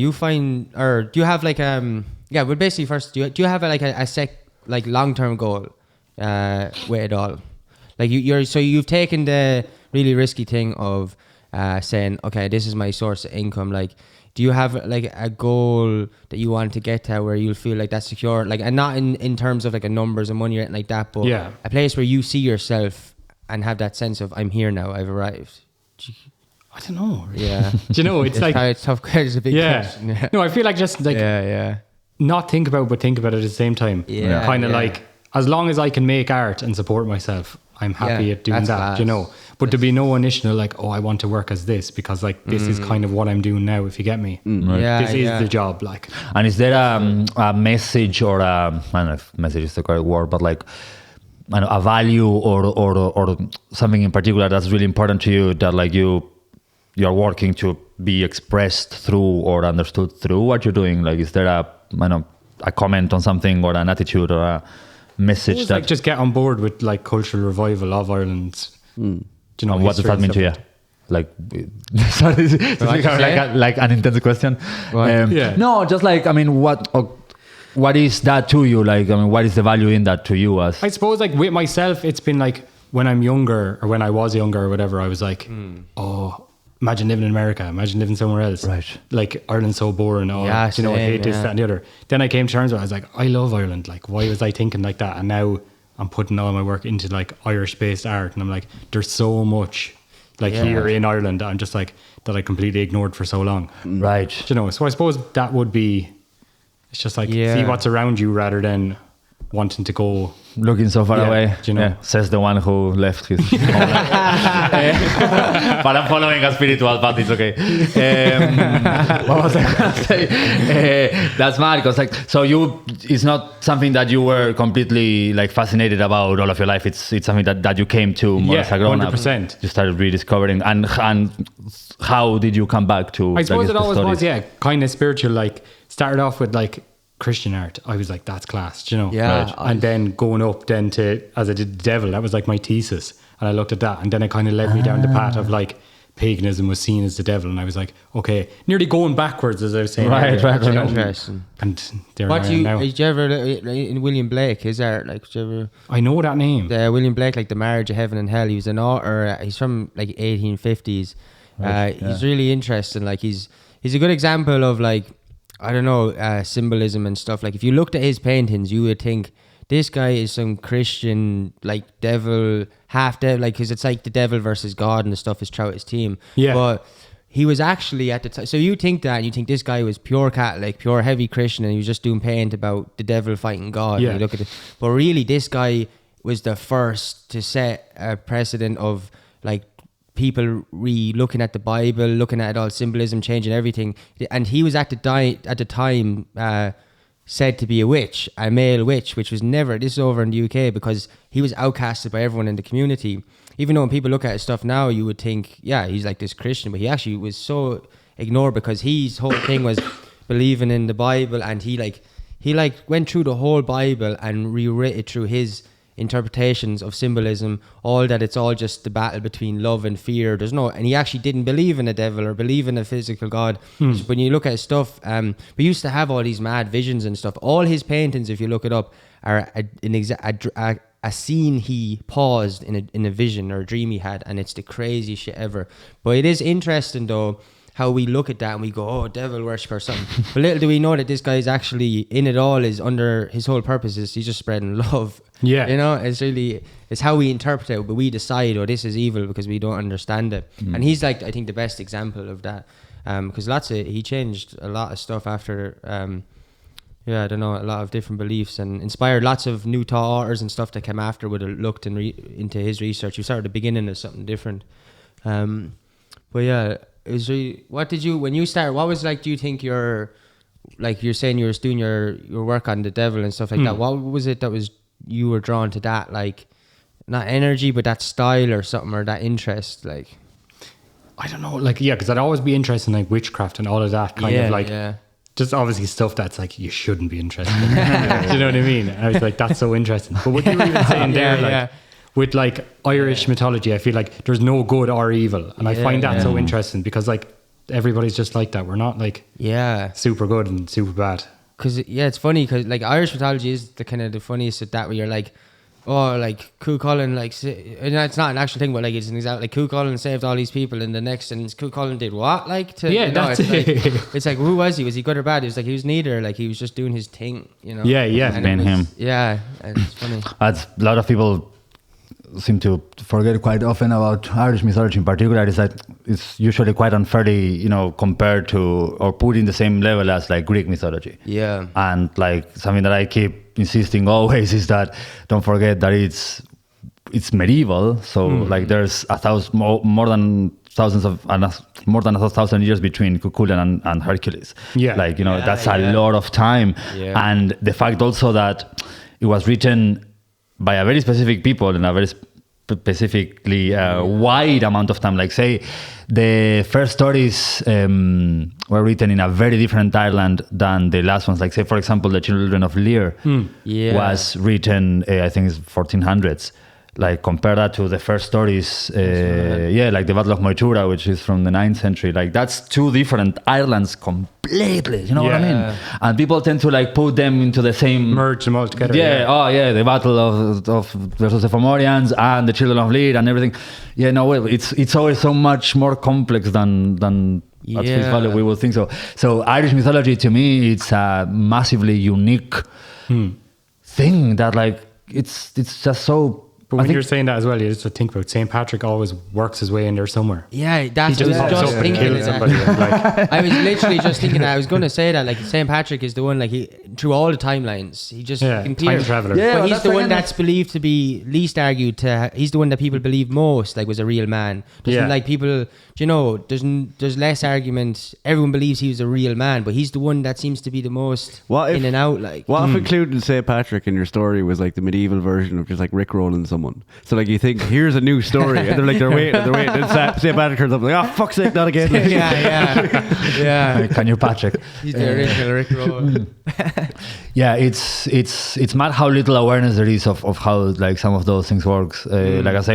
you find, or do you have like well basically first do you have like a long term goal with it all? Like you've taken the really risky thing of saying, okay, this is my source of income. Like, do you have like a goal that you want to get to where you'll feel like that's secure, like, and not in terms of like a numbers and money or anything like that, but a place where you see yourself and have that sense of, I'm here now, I've arrived? I don't know. Yeah. Do you know, it's like, it's tough. It's a big question. Yeah. No, I feel like just like not think about, but think about it at the same time. Yeah. Kind of like, as long as I can make art and support myself, I'm happy at doing that. Class. You know, but to be no initial like, oh, I want to work as this because like this is kind of what I'm doing now. If you get me, this is the job. Like, and is there a message or I don't know if message is the correct word, but like, I don't know, a value or something in particular that's really important to you that like you're working to be expressed through or understood through what you're doing? Like, is there a comment on something or an attitude or a message that like just get on board with like cultural revival of Ireland? Do you know, what does that mean to you? Like, sorry, this is like an intense question. No, just like, I mean, what is that to you? Like, I mean, what is the value in that to you? As I suppose, like with myself, it's been like when I'm younger or when I was younger or whatever, I was like, oh, imagine living in America, imagine living somewhere else. Right. Like, Ireland's so boring. Oh, Yeah, you know, I hate this, same, that, and the other. Then I came to terms with it. I was like, I love Ireland. Like, why was I thinking like that? And now I'm putting all my work into like Irish-based art, and I'm like, there's so much like here in Ireland that I'm just like that I completely ignored for so long. right. You know, so I suppose that would be. It's just like see what's around you rather than wanting to go Looking so far away, you know. says the one who left his home life. But I'm following a spiritual path, it's okay. What was I going to say? That's mad, because like, so it's not something that you were completely like fascinated about all of your life. It's something that you came to more as a grown up. 100%. You started rediscovering, and how did you come back to? I suppose like, it always studies? was, kind of spiritual. Like, started off with like Christian art. I was like, that's class, you know. Yeah. Right. And then going up then to, as I did the devil, that was like my thesis. And I looked at that, and then it kind of led me down the path of like paganism was seen as the devil, and I was like, okay, nearly going backwards, as I was saying. Right. Interesting. And there What I do am you? now. Did you ever in William Blake? His art, like, did you ever? I know that name. William Blake, like The Marriage of Heaven and Hell. He was an author. He's from like 1850s. He's really interesting. Like he's a good example of like, I don't know, symbolism and stuff. Like if you looked at his paintings, you would think this guy is some Christian, like devil, half devil, like, because it's like the devil versus God and the stuff is throughout his team. Yeah. But he was actually at the time. So you think that, and you think this guy was pure Catholic, pure heavy Christian, and he was just doing paint about the devil fighting God. Yeah. And you look at it, but really, this guy was the first to set a precedent of like people looking at the Bible, looking at all symbolism, changing everything. And he was at the time said to be a witch, a male witch, which was never. This is over in the UK because he was outcasted by everyone in the community. Even though when people look at his stuff now, you would think, yeah, he's like this Christian, but he actually was so ignored because his whole thing was believing in the Bible, and he went through the whole Bible and rewrote it through his interpretations of symbolism, all that it's all just the battle between love and fear. And he actually didn't believe in a devil or believe in a physical God. So when you look at his stuff, we used to have all these mad visions and stuff. All his paintings, if you look it up, are a scene he paused in a vision or a dream he had, and it's the craziest shit ever. But it is interesting though how we look at that and we go, oh, devil worship or something. But little do we know that this guy is actually in it all, is under his whole purpose is he's just spreading love. Yeah. You know, it's how we interpret it, but we decide, oh, this is evil because we don't understand it. And he's like, I think, the best example of that. Because he changed a lot of stuff after, I don't know, a lot of different beliefs, and inspired lots of new thought authors and stuff that came after would have looked into his research. You started at the beginning of something different. But yeah, it was really, when you started, what was like, do you think you're saying you were doing your work on the devil and stuff like that, what was it that was, you were drawn to that, like, not energy, but that style or something, or that interest, like? I don't know, like, yeah, because I'd always be interested in like witchcraft and all of that kind of like, just obviously stuff that's like, you shouldn't be interested in. Do you know what I mean? And I was like, that's so interesting. But what you were even saying there, like, with like Irish mythology, I feel like there's no good or evil. And I find that so interesting because like everybody's just like that. We're not like super good and super bad. Because it's funny because like Irish mythology is the kind of the funniest at that, where you're like, oh, like Cuchulainn, like, and it's not an actual thing, but like it's an example. Like Cuchulainn saved all these people, and the next, and Cuchulainn did what? Like, that's it. It's like, who was he? Was he good or bad? It was like he was neither. Like he was just doing his thing, you know. And him. Yeah, and it's funny. That's a lot of people seem to forget quite often about Irish mythology in particular, is that it's usually quite unfairly, compared to or put in the same level as like Greek mythology. Yeah. And like something that I keep insisting always is that don't forget that it's medieval. So like there's more than 1,000 years between Cuchulainn and Hercules. Yeah. Like, that's a lot of time. Yeah. And the fact also that it was written by a very specific people in a very specifically wide amount of time. Like, say, the first stories were written in a very different Ireland than the last ones. Like, say, for example, The Children of Lear was written, I think it's 1400s. Like, compare that to the first stories, like the Battle of Moytura, which is from the 9th century. Like, that's two different Irelands completely, you know what I mean? And people tend to like put them into the same... Merge them all together. The Battle of versus the Fomorians and the Children of Lear and everything. Yeah, no, well, it's always so much more complex than at face value we would think so. So Irish mythology, to me, it's a massively unique thing that like, it's just so... But when you're saying that as well, you just think about St. Patrick always works his way in there somewhere. Yeah, that's what I was just thinking. I was literally just thinking that. I was going to say that, like, St. Patrick is the one, like, he through all the timelines, he just time traveler. Yeah, but he's the one that's believed to be least argued to. He's the one that people believe most, like, was a real man. Like people, there's less argument. Everyone believes he was a real man, but he's the one that seems to be the most in and out. Like, what if including St. Patrick in your story was like the medieval version of just like rickrolling someone? So like you think, here's a new story, and they're waiting. Then St. Patrick turns up like, oh, fuck's sake, not again. yeah. Can you, Patrick? He's the original Rick Roll. Yeah, it's mad how little awareness there is of how like some of those things works. Like I was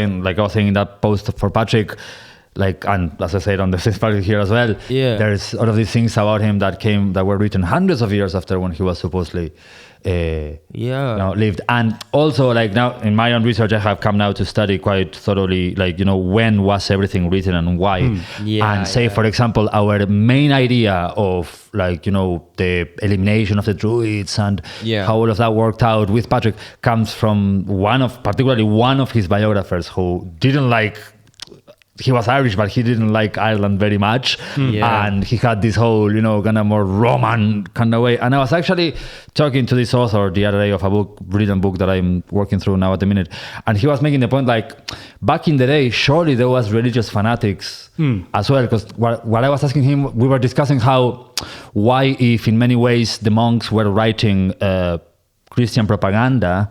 saying in that post for Patrick, like, and as I said on the St. Patrick here as well, there's all of these things about him that were written hundreds of years after when he was supposedly lived. And also, like, now in my own research, I have come now to study quite thoroughly, like, when was everything written and why. For example, our main idea of, like, the elimination of the Druids and how all of that worked out with Patrick comes from particularly one of his biographers who didn't like he was Irish, but he didn't like Ireland very much. And he had this whole, kind of more Roman kind of way. And I was actually talking to this author the other day of a written book that I'm working through now at the minute. And he was making the point, like, back in the day, surely there was religious fanatics as well. Because what I was asking him, we were discussing why if in many ways the monks were writing Christian propaganda,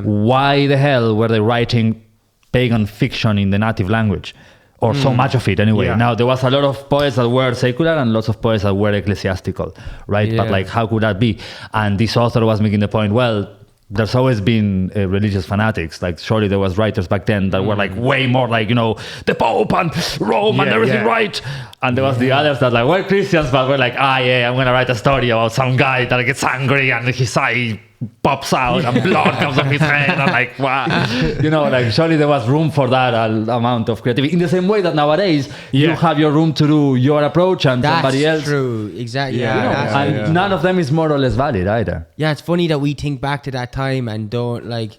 why the hell were they writing pagan fiction in the native language, or so much of it anyway? Now there was a lot of poets that were secular and lots of poets that were ecclesiastical, right? But like, how could that be? And this author was making the point, well, there's always been religious fanatics. Like, surely there was writers back then that were like way more like, the Pope and Rome and everything, right? And there was the others that like were Christians, but were like, I'm gonna write a story about some guy that gets angry and his eye pops out and blood comes off his head. And like, wow. Like, surely there was room for that amount of creativity. In the same way that nowadays you have your room to do your approach and somebody else. That's true. Exactly. And none of them is more or less valid either. Yeah, it's funny that we think back to that time and don't like,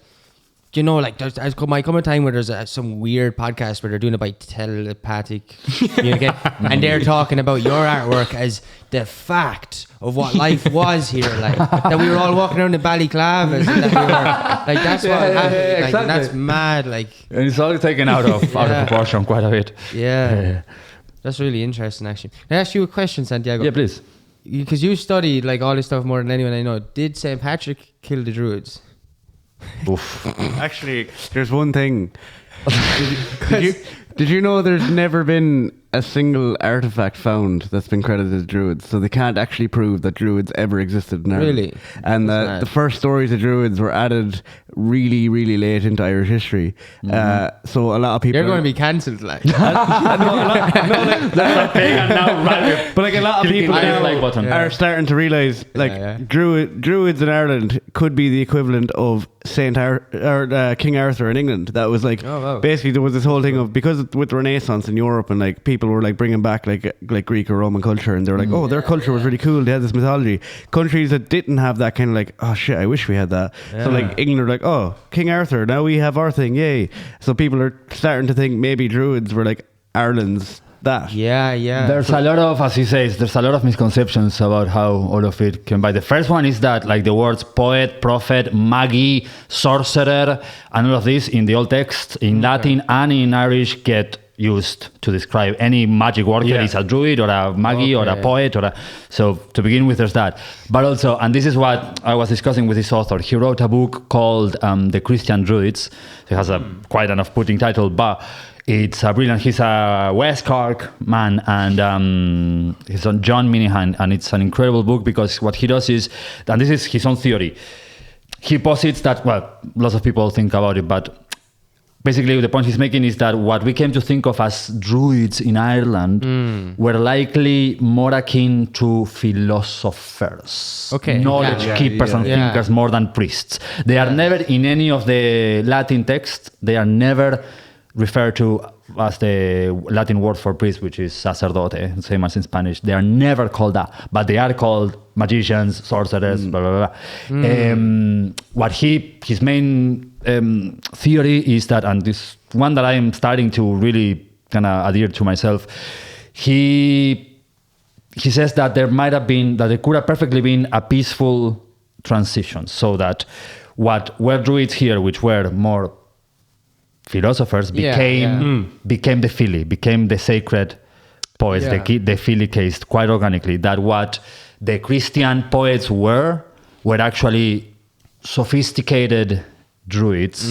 there's might come a time where there's some weird podcast where they're doing it by telepathic communication, and they're talking about your artwork as the fact of what life was here, like that we were all walking around the ballyclavas, and that we were like, that's what happened, like, exactly. and that's mad, like, and it's all taken out of proportion quite a bit. That's really interesting, actually. Can I ask you a question, Santiago? Yeah, please. Because you studied like all this stuff more than anyone I know. Did St. Patrick kill the Druids? Oof. Actually, there's one thing. Did you know there's never been a single artifact found that's been credited as Druids? So they can't actually prove that Druids ever existed in Ireland. Really? And the first stories of Druids were added really, really late into Irish history. So a lot of people... You're going to be cancelled, like. But like, a lot of people now are starting to realise, like, Druids in Ireland could be the equivalent of King Arthur in England. That was like, basically there was this whole thing of, because with the Renaissance in Europe and like people were like bringing back like Greek or Roman culture, and they were like, their culture was really cool, they had this mythology. Countries that didn't have that kind of like, oh shit, I wish we had that. So like England are like, oh, King Arthur, now we have our thing, yay. So people are starting to think maybe Druids were like Ireland's that. There's a lot of, as he says, there's a lot of misconceptions about how all of it came by. The first one is that like the words poet, prophet, magi, sorcerer, and all of this in the old text in Latin and in Irish get used to describe any magic worker is a druid or a magi or a poet so to begin with, there's that. But also, and this is what I was discussing with this author, he wrote a book called The Christian Druids. It has a quite an off-putting title, but it's a brilliant, he's a West Cork man, and he's on John Minihan, and it's an incredible book because what he does is, and this is his own theory, he posits that, well, lots of people think about it, but basically the point he's making is that what we came to think of as druids in Ireland were likely more akin to philosophers, knowledge keepers and thinkers more than priests. They are never, in any of the Latin texts, they are never referred to as the Latin word for priest, which is sacerdote, same as in Spanish. They are never called that, but they are called magicians, sorcerers, blah, blah, blah. What his main theory is that, and this one that I am starting to really kind of adhere to myself, he says that there might have been, that there could have perfectly been a peaceful transition, so that what were druids here, which were more philosophers, became the Philly, became the sacred poets, the Philly case, quite organically, that what the Christian poets were actually sophisticated druids,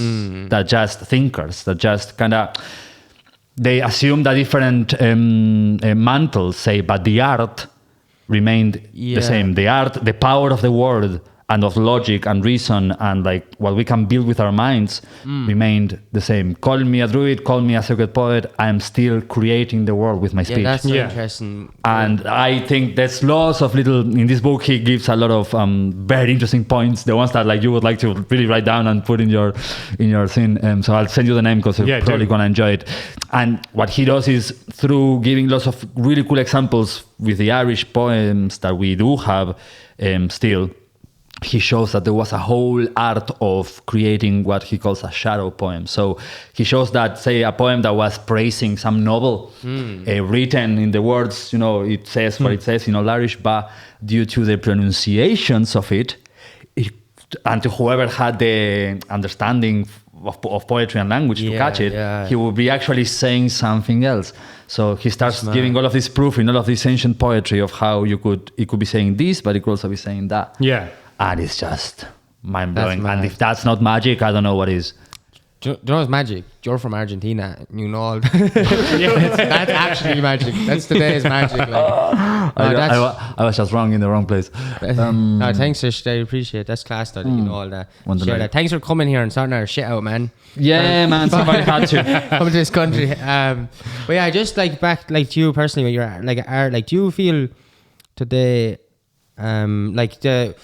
that just thinkers, that just kind of, they assumed a different mantle, say, but the art remained the same. The art, the power of the word and of logic and reason and like what we can build with our minds remained the same. Call me a druid, call me a sacred poet, I am still creating the world with my speech. That's interesting. And I think there's lots of little, in this book he gives a lot of very interesting points, the ones that like you would like to really write down and put in your thing. So I'll send you the name because you're probably going to enjoy it. And what he does is, through giving lots of really cool examples with the Irish poems that we do have still, he shows that there was a whole art of creating what he calls a shadow poem. So he shows that, say, a poem that was praising some novel, written in the words, it says what it says in Old-Irish, but due to the pronunciations of it, and to whoever had the understanding of poetry and language to catch it, he would be actually saying something else. So he starts giving all of this proof in all of this ancient poetry of how it could be saying this, but it could also be saying that. Yeah. And it's just mind-blowing. And if that's not magic, I don't know what is. Do you know what's magic? You're from Argentina. You know all that's actually magic. That's today's magic. I was just wrong in the wrong place. No, thanks, Ish. I appreciate it. That's class, though. You know all that. Share that. Thanks for coming here and sorting our shit out, man. Yeah, man. Somebody had to come to this country. But yeah, just like back, like to you personally, when you're like art, like do you feel today, do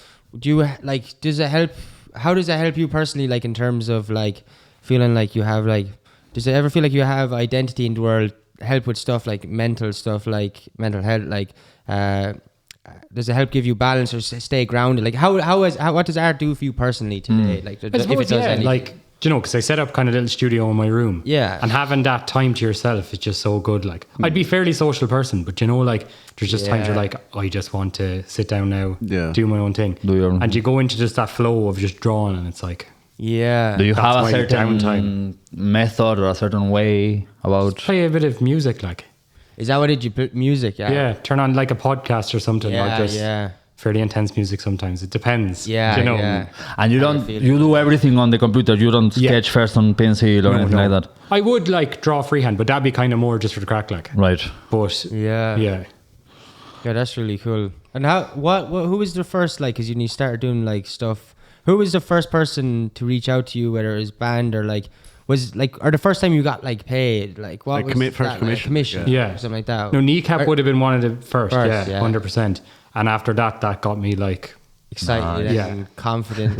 you like? Does it help? How does it help you personally? Like in terms of like feeling like you have like. Does it ever feel like you have identity in the world? Help with stuff like mental stuff, like mental health. Like, does it help give you balance or stay grounded? Like, what does art do for you personally today? Like, if it does anything. Like, because I set up kind of a little studio in my room. Yeah. And having that time to yourself is just so good. Like, I'd be a fairly social person, but like, there's just times you're like, I just want to sit down now, do my own thing. And you go into just that flow of just drawing, and it's like, yeah. Do you have a certain method or a certain way about? Play a bit of music, like. Is that what you put music? Yeah. Yeah. Turn on like a podcast or something. Yeah, like just fairly intense music sometimes. It depends. Yeah. Yeah. And you do everything on the computer. You don't sketch first on pencil or anything like that. I would like draw freehand, but that'd be kind of more just for the crack, like. Right. But yeah, that's really cool. And who was the first, like, because you started doing like stuff. Who was the first person to reach out to you, whether it was band or like, or the first time you got like paid, like what was first that, commission, like, commission, yeah, or something like that. No, Kneecap would have been one of the first, 100%. And after that got me like excited and confident.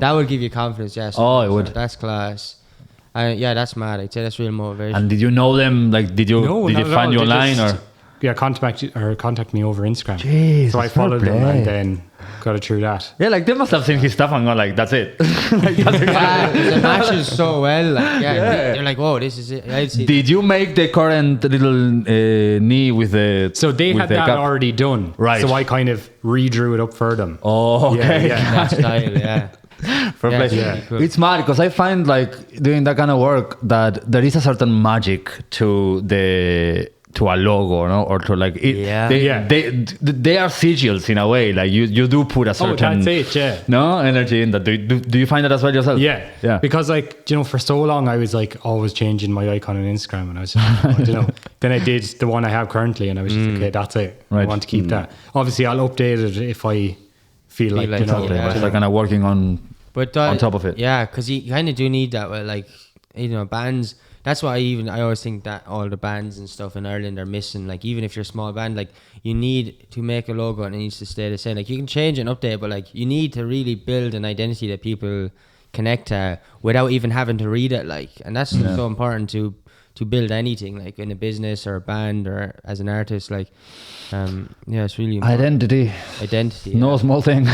That would give you confidence. Yes. It would. That's class. That's mad. I'd say that's real motivation. And did you know them? Like, did you find you online or? Yeah, contact me over Instagram. Jeez, so I followed them and then got it through that. Yeah, like they must have seen his stuff and gone like, that's it. It matches so well. Like, they're like, whoa, this is it. Did you make the current little knee with the? So they had that already done, right? So I kind of redrew it up for them. Oh, okay. That style, Cool. It's mad because I find like doing that kind of work that there is a certain magic to a logo, no? Or to like it, they are sigils in a way. Like you do put a certain energy in that. Do you find that as well yourself? Yeah. Because like for so long I was like always changing my icon on Instagram, and I was just, Then I did the one I have currently, and I was just okay, that's it. Right. I want to keep that. Obviously, I'll update it if I feel like but it's like kind of working on top of it. Yeah, because you kind of do need that. Like bands. That's why I always think that all the bands and stuff in Ireland are missing. Like, even if you're a small band, like, you need to make a logo and it needs to stay the same. Like, you can change and update, but like, you need to really build an identity that people connect to without even having to read it. Like, and that's so important to build anything, like in a business or a band or as an artist. Like, it's really important. Identity. No small thing.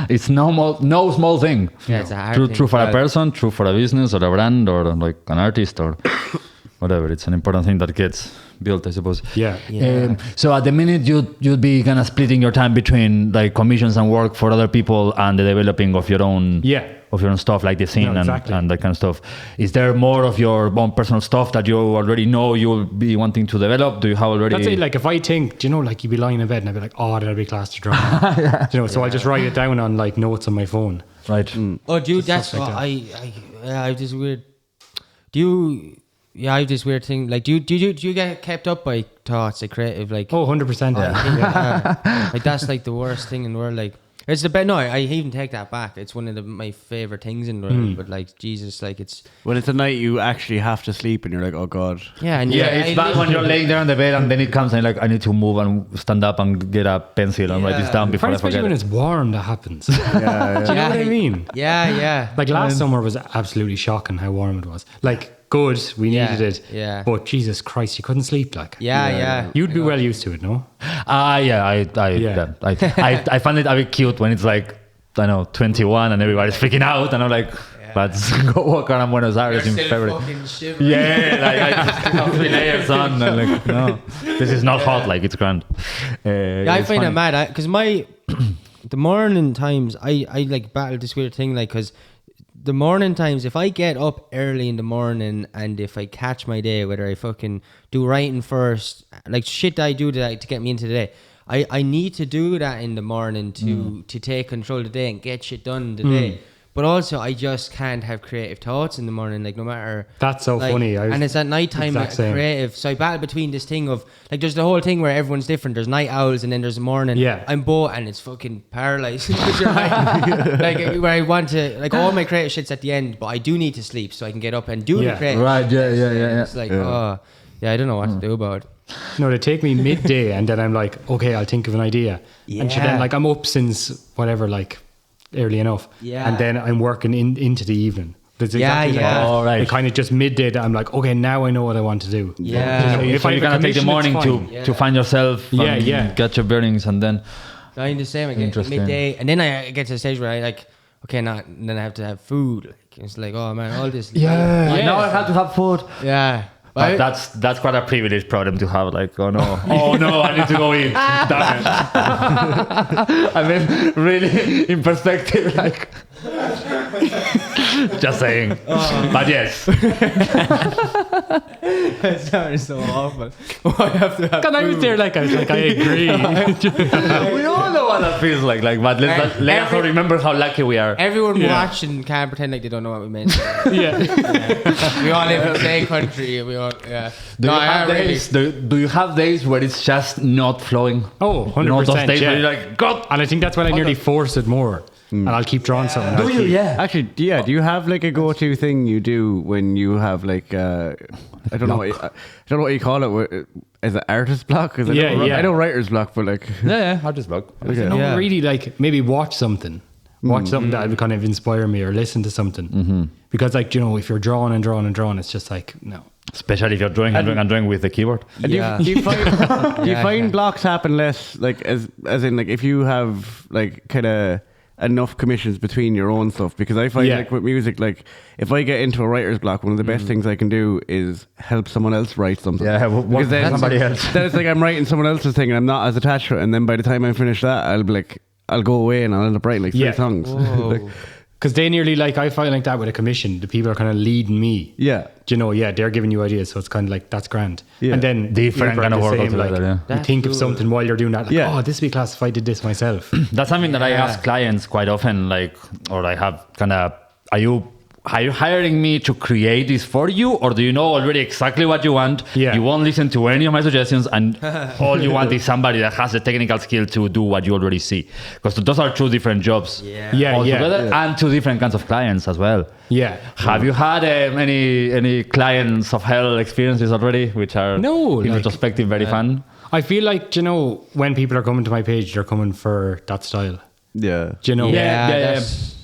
It's no small thing. Yeah, it's a hard thing. True for a person, true for a business or a brand or like an artist or whatever. It's an important thing that gets built, I suppose. Yeah. So at the minute you'd be kind of splitting your time between like commissions and work for other people and the developing of your own stuff, like the scene and that kind of stuff. Is there more of your own personal stuff that you already know you'll be wanting to develop? Do you have already? That's it. Like if I think, like you'd be lying in bed and I'd be like, oh, that'll be class to draw. So I just write it down on like notes on my phone. Right. Oh, dude, that's what I have this weird. I have this weird thing. Like, do you get kept up by thoughts, like creative, like? 100%. Like that's like the worst thing in the world. Like, it's the best. No, I even take that back. It's one of my favorite things in the world. But like, Jesus, like it's when it's a night you actually have to sleep and you're like, oh god. Yeah, and it's bad when you're laying there on the bed and then it comes and you're like, I need to move and stand up and get a pencil and write this down before I forget. Especially when it's warm, that happens. Do you know what I mean? Yeah. Like last summer was absolutely shocking how warm it was. Like. Good, we needed it. Yeah. But Jesus Christ, you couldn't sleep like. Yeah. You'd be well used to it, no? I find it a bit cute when it's like I know, 21 and everybody's freaking out. And I'm like, let's go walk around Buenos Aires in February. Yeah, like I just have 3 layers on. And like, no, this is not hot. Like, it's grand. I find it mad because the morning times, I like battle this weird thing, like, because the morning times, if I get up early in the morning and if I catch my day, whether I fucking do writing first, like shit that I do to get me into the day, I need to do that in the morning to take control of the day and get shit done in the day. But also, I just can't have creative thoughts in the morning, like no matter. That's so funny. And it's at night time creative. So I battle between this thing of like, there's the whole thing where everyone's different. There's night owls and then there's the morning. Yeah. I'm both, and it's fucking paralyzed. like where I want to, like all my creative shit's at the end, but I do need to sleep so I can get up and do the creative. Right. Yeah. It's like, I don't know what to do about it. No, they take me midday, and then I'm like, okay, I'll think of an idea. And so then, like, I'm up since whatever, like, early enough. Yeah. And then I'm working into the evening. That's exactly yeah. Like All right. It kind of just midday that I'm like, okay, now I know what I want to do. Yeah. If you're gonna take the morning to find yourself, get your bearings, and then. I'm the same. I get to midday, and then I get to the stage where I like, okay, now then I have to have food. Like, it's like, oh man, all this. Now I have to have food. Yeah. But that's quite a privileged problem to have. Like, oh no, I need to go in. Damn it. I mean, really, in perspective, like, just saying. But yes. It sounds so awful. I have to have And I was there like, I agree. We all know what that feels like. But let us all remember how lucky we are. Everyone watching can't pretend like they don't know what we meant. Yeah. We all live in the same country. We all, Do you have days where it's just not flowing? Oh, 100%. Not those days where you're like, God. And I think that's when I nearly force it more. And I'll keep drawing something. Do you? Yeah. Actually, do you have like a go-to thing you do when you have like I don't know what you call it. Is it artist block? I know writer's block, but like artist block. Okay. No, really, like maybe watch something. Watch something that would kind of inspire me, or listen to something. Because, like, you know, if you're drawing and drawing and drawing, it's just like, no. Especially if you're drawing and drawing with the keyboard. Do you find blocks happen less, like as in like if you have like kind of enough commissions between your own stuff? Because I find like with music, like if I get into a writer's block, one of the best things I can do is help someone else write something. Yeah, because then somebody else. Then it's like I'm writing someone else's thing and I'm not as attached to it. And then by the time I finish that, I'll be like, I'll go away and I'll end up writing like 3 songs. Because they nearly, like, I find like that with a commission, the people are kind of leading me. Yeah. Do you know, they're giving you ideas, so it's kind of like, that's grand. Yeah. And then different kind of work together, you think of something while you're doing that, like, oh, this would be class if I did this myself. That's something that I ask clients quite often, like, or I have kind of, are you hiring me to create this for you, or do you know already exactly what you want? You won't listen to any of my suggestions, and all you want is somebody that has the technical skill to do what you already see. Because those are 2 different jobs and 2 different kinds of clients as well. Have you had any clients of hell experiences already, which are in retrospective very fun? I feel like, you know, when people are coming to my page, they're coming for that style. Yeah. Do you know?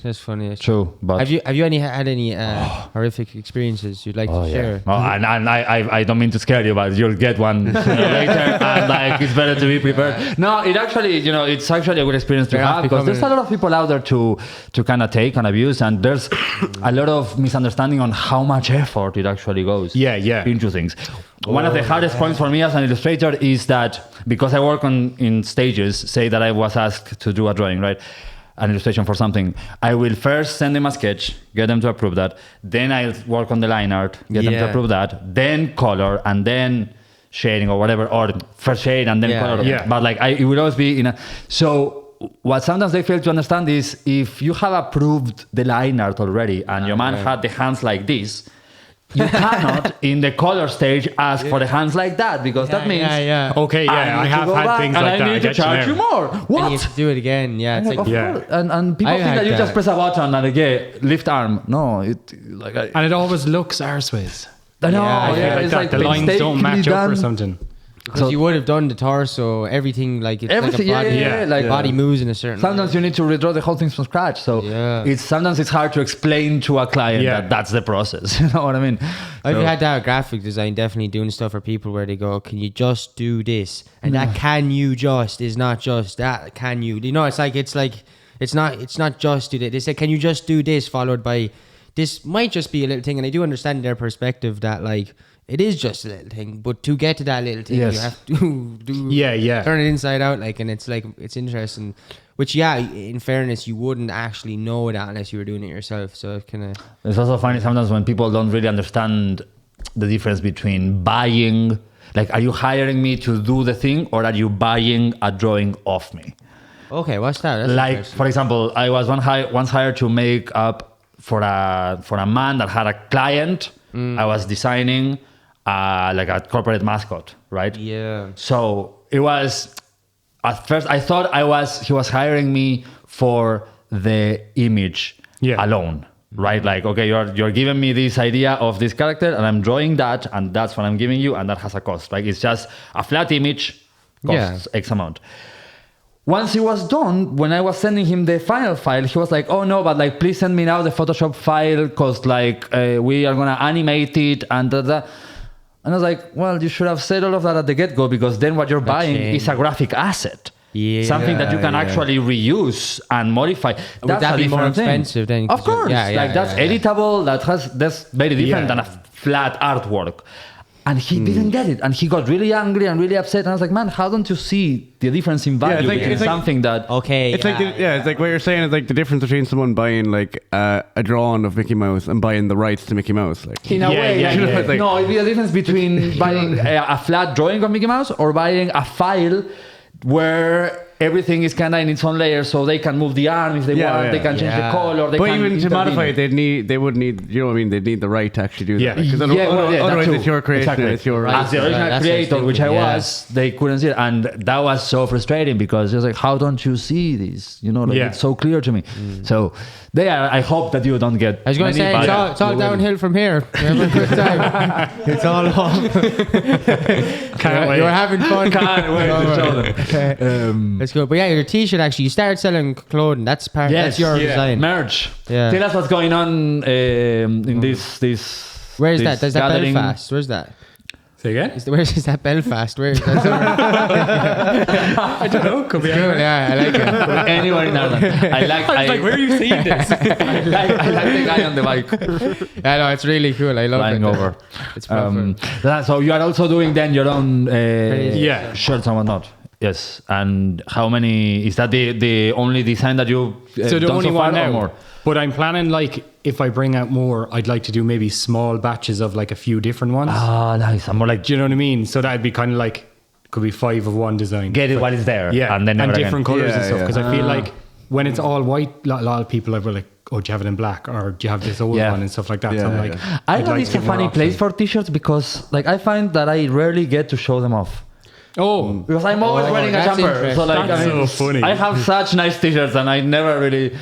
That's funny. That's true. But have you had any horrific experiences you'd like to share? And I don't mean to scare you, but you'll get one later. And like, it's better to be prepared. No, it actually, you know, it's actually a good experience to have, because there's a lot of people out there to kind of take and abuse, and there's a lot of misunderstanding on how much effort it actually goes into things. One of the hardest points for me as an illustrator is that because I work in stages, say that I was asked to do a drawing, right? An illustration for something. I will first send them a sketch, get them to approve that. Then I'll work on the line art, get them to approve that. Then color, and then shading or whatever, or first shade and then color. But like, it will always be in a... So what sometimes they fail to understand is if you have approved the line art already and your man had the hands like this, you cannot, in the color stage, ask for the hands like that, because that means okay, I have had things like that. And I need to charge you more. What? And you have to do it again. Yeah, it's like and people think that you just press a button and again lift arm. No, and it always looks arseways. I know. It's like the lines don't match up or something. Because you would have done the torso, everything, like it's everything, like a body, body moves in a certain sometimes way. You need to redraw the whole thing from scratch. So sometimes it's hard to explain to a client that that's the process. You know what I mean? I've had that graphic design, definitely doing stuff for people where they go, can you just do this? And that can you just is not just that, can you? You know, it's like It's not just do this. They say, can you just do this followed by this might just be a little thing. And I do understand their perspective that like it is just a little thing, but to get to that little thing, you have to turn it inside out. Like, and it's like, it's interesting, which in fairness, you wouldn't actually know that unless you were doing it yourself. So it kind of, it's also funny sometimes when people don't really understand the difference between buying, like, are you hiring me to do the thing or are you buying a drawing of me? Okay, what's that? That's like, for example, I was once hired to make up for a man that had a client. I was designing like a corporate mascot, right? Yeah. So it was, at first I thought he was hiring me for the image alone, right? Like, okay, you're giving me this idea of this character and I'm drawing that and that's what I'm giving you and that has a cost. Like, it's just a flat image, costs X amount. Once it was done, when I was sending him the final file, he was like, oh no, but like, please send me now the Photoshop file because like we are going to animate it and that. And I was like, well, you should have said all of that at the get-go because then what you're buying is a graphic asset. Yeah, something that you can actually reuse and modify. Would that be more expensive then? Of course. That's editable. That's very different than a flat artwork. And he didn't get it. And he got really angry and really upset. And I was like, man, how don't you see the difference in value between something that... Okay. It's it's like what you're saying is like the difference between someone buying like a drawing of Mickey Mouse and buying the rights to Mickey Mouse. Like, in a way, no, it'd be a difference between buying a flat drawing of Mickey Mouse or buying a file where everything is kind of in its own layer, so they can move the arm if they want, they can change the color. But even to modify it, they would need, you know what I mean? They'd need the right to actually do that. Because otherwise it's your creation. Exactly. It's your as the original creator, which I was, they couldn't see it, and that was so frustrating because it was like, how don't you see this? You know, like it's so clear to me. So I hope that you don't get. I was going to say it's all downhill from here. You have a good time. It's all off. Can't wait. You're having fun. Can't wait to show them. That's good. But yeah, your t-shirt actually, you started selling clothing. That's part. That's your design. Merch. Yeah. Tell us what's going on in this. Where is this that? There's that Belfast. Where's that? Say again? Where is that Belfast? Where is that? I don't know. Could be anywhere. Yeah, I like it. Anywhere in Ireland. I was like, where are you seeing this? I like the guy on the bike. Yeah, no, it's really cool. I love flying it. over. It's fun. So you are also doing then your own shirts and whatnot. Yes. And how many is that the only design that you've so the done only so far one now? or more? But I'm planning, like, if I bring out more, I'd like to do maybe small batches of like a few different ones. Ah, nice. I'm more like, do you know what I mean? So that'd be kind of like, could be 5 of one design. Get it while it's there. Yeah. And then different colors and stuff. Because I feel like when it's all white, a lot of people are like, oh, do you have it in black? Or do you have this old one and stuff like that? So I'm like, I know it's a funny place for t-shirts because like I find that I rarely get to show them off. Oh, because I'm always wearing a jumper. So like, that's so funny. I have such nice t-shirts and I never really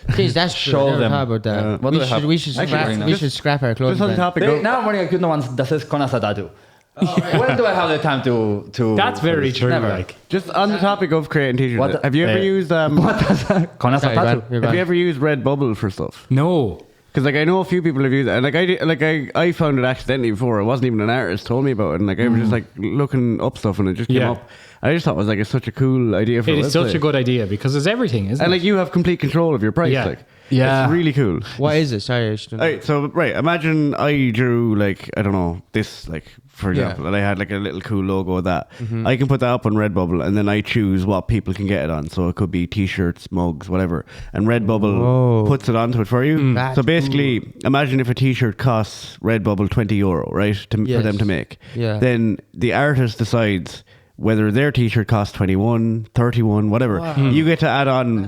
Jeez, that's show true. them. How about that? What we should scrap our clothes. Just on the topic. Now I'm wearing a cute one that says Con as a tattoo. When do I have the time to That's very true. Never. Like, just on the topic of creating t-shirts, have you ever used Con as a tattoo? have you ever used Redbubble for stuff? no. Because like I know a few people have used it, and like I found it accidentally before. It wasn't even an artist told me about it, and like I was just like looking up stuff, and it just came up. I just thought it was like such a cool idea for It a is such website. a good idea because there's everything, isn't And it? like you have complete control of your price. Yeah. Like, it's really cool. What is it? Sorry, I shouldn't. Right, so imagine I drew like, I don't know, this, like, for example, and I had like a little cool logo of that. I can put that up on Redbubble, and then I choose what people can get it on. So it could be t-shirts, mugs, whatever, and Redbubble puts it onto it for you. So basically, imagine if a t-shirt costs Redbubble €20, right, for them to make. Then the artist decides whether their t-shirt costs 21, 31, whatever. You get to add on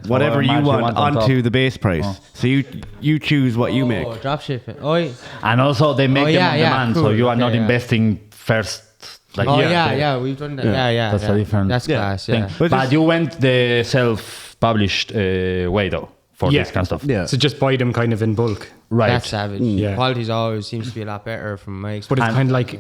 whatever you want onto the base price. So you choose what you make. Drop shipping. And also they make them on demand, so you are not investing first. Like, we've done that. Yeah. That's a different. That's class. Yeah. But you went the self-published way though for this kind of stuff. Yeah. So just buy them kind of in bulk. Right. That's savage. Yeah. Quality's always seems to be a lot better from my experience. But it's kind of like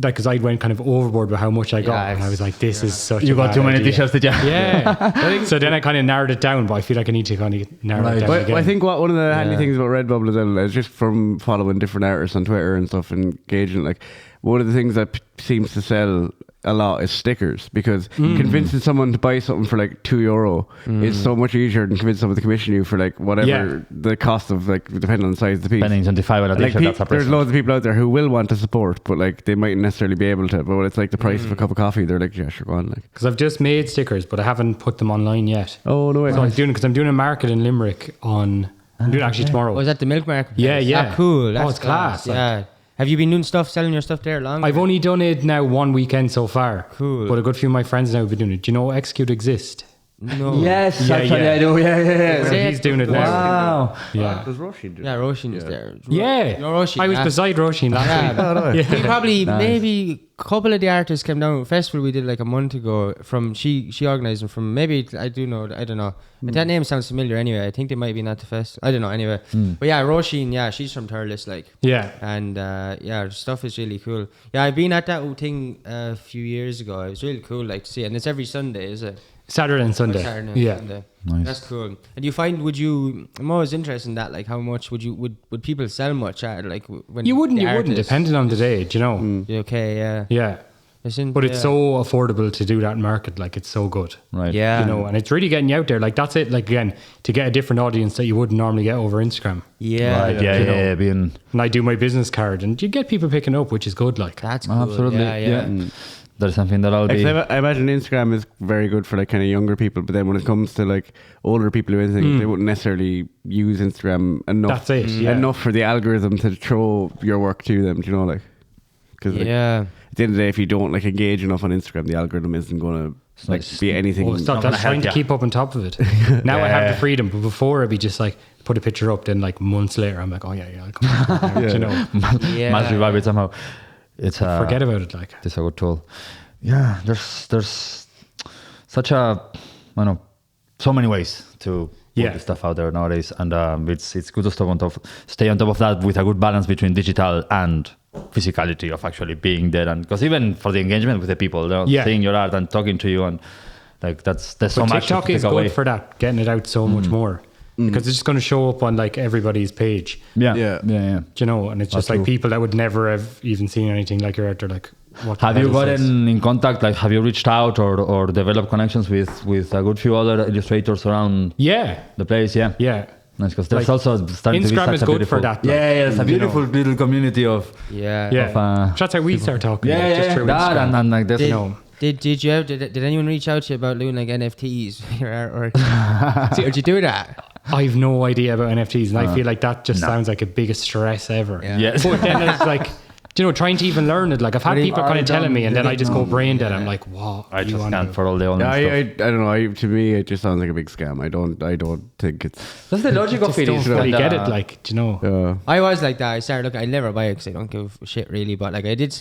because I went kind of overboard with how much I got, and I was like, "This is such." You a got bad too many idea. t-shirts, did you? Yeah. So then I kind of narrowed it down, but I feel like I need to kind of narrow it down But again. I think one of the handy things about Redbubble is just from following different artists on Twitter and stuff, and engaging, like, one of the things that seems to sell a lot is stickers, because convincing someone to buy something for like €2 is so much easier than convincing someone to commission you for like whatever the cost of, like, depending on the size of the piece. Spending 25 on a Like, t-shirt, that's there's loads of people out there who will want to support, but like they mightn't necessarily be able to. But when it's like the price of a cup of coffee, they're like, yeah, sure, go on. Like, Because I've just made stickers, but I haven't put them online yet. oh no way. So I'm doing a market in Limerick I'm doing it actually tomorrow. Was that the milk market? Yeah, yeah. Ah, cool. That's It's class. Like, yeah. Have you been doing selling your stuff there long? I've only done it now one weekend so far. Cool. But a good few of my friends now have been doing it. Do you know Execute Exist? No. Yes, Yeah, actually, yeah. I do. Yeah. So he's doing it now. Wow. Yeah. Does Roisin do Yeah, Roisin is there. Yeah. You're Roisin, I was yeah. beside Roisin last week. He probably maybe a couple of the artists came down to a festival we did like a month ago. From she organised them from, maybe I don't know. But that name sounds familiar anyway. I think they might be at the festival. I don't know anyway. But yeah, Roisin, yeah, she's from Thurles, like. Yeah. And yeah, her stuff is really cool. Yeah, I've been at that thing a few years ago. It was really cool, like, to see it. And it's every Sunday, is it? Saturday and Sunday. Saturday and Yeah. Sunday. Nice. That's cool. And you find, I'm always interested in that, like, how much would people sell much at, like, when You wouldn't, the depending artists- on the day, do you know? Okay, yeah. Yeah. But it's yeah. so affordable to do that market, like, it's so good. Right. Yeah. You know, and it's really getting you out there. Like, that's it, like, again, to get a different audience that you wouldn't normally get over Instagram. Yeah. Right. Yeah. you know. Yeah. Being And I do my business card, and you get people picking up, which is good, like. That's cool. absolutely. Yeah. There's something that I'll be. I imagine Instagram is very good for like kind of younger people, but then when it comes to like older people who anything, they wouldn't necessarily use Instagram enough. That's it, yeah. Enough for the algorithm to throw your work to them. Do you know, like? Because Yeah. at the end of the day, if you don't like engage enough on Instagram, the algorithm isn't going to like be anything. Oh, stop, that's trying to keep up on top of it. Now I have the freedom, but before it'd be just like, put a picture up, then like months later, I'm like, oh yeah, I'll come back now, do you know? Yeah. Must revive it somehow. It's Forget about it, like. It's a good tool. Yeah, there's such a, I don't know, so many ways to put this stuff out there nowadays, and it's good to stay on top of that with a good balance between digital and physicality of actually being there, and because even for the engagement with the people, seeing your art and talking to you, and like there's so much. TikTok is good for that, getting it out so much more. Because it's just going to show up on like everybody's page. Yeah. Do you know, and it's just like people that would never have even seen anything like your art. They're like, what the Have you hell is this? gotten in contact? Like, have you reached out or developed connections with a good few other illustrators around the place? Yeah. Yeah. Nice, because there's Like, also starting to be Instagram such is a good beautiful, for that. Yeah, it's a beautiful little community of. Yeah. That's how we start talking. like, just through that Instagram. and like this. Did anyone reach out to you about doing like NFTs or did you do that? I've no idea about NFTs, and I feel like that just sounds like the biggest stress ever. Yeah. Yes. But then it's like, you know, trying to even learn it. Like, I've had people kind of telling me, and then I just go brain dead. I'm like, what? I just can't for all the online I stuff. don't know. To me, it just sounds like a big scam. I don't think it's. That's the logic of it. Don't Is fully that, get it, like, do you know? I was like that. I started looking. I never buy it because I don't give a shit really. But like I did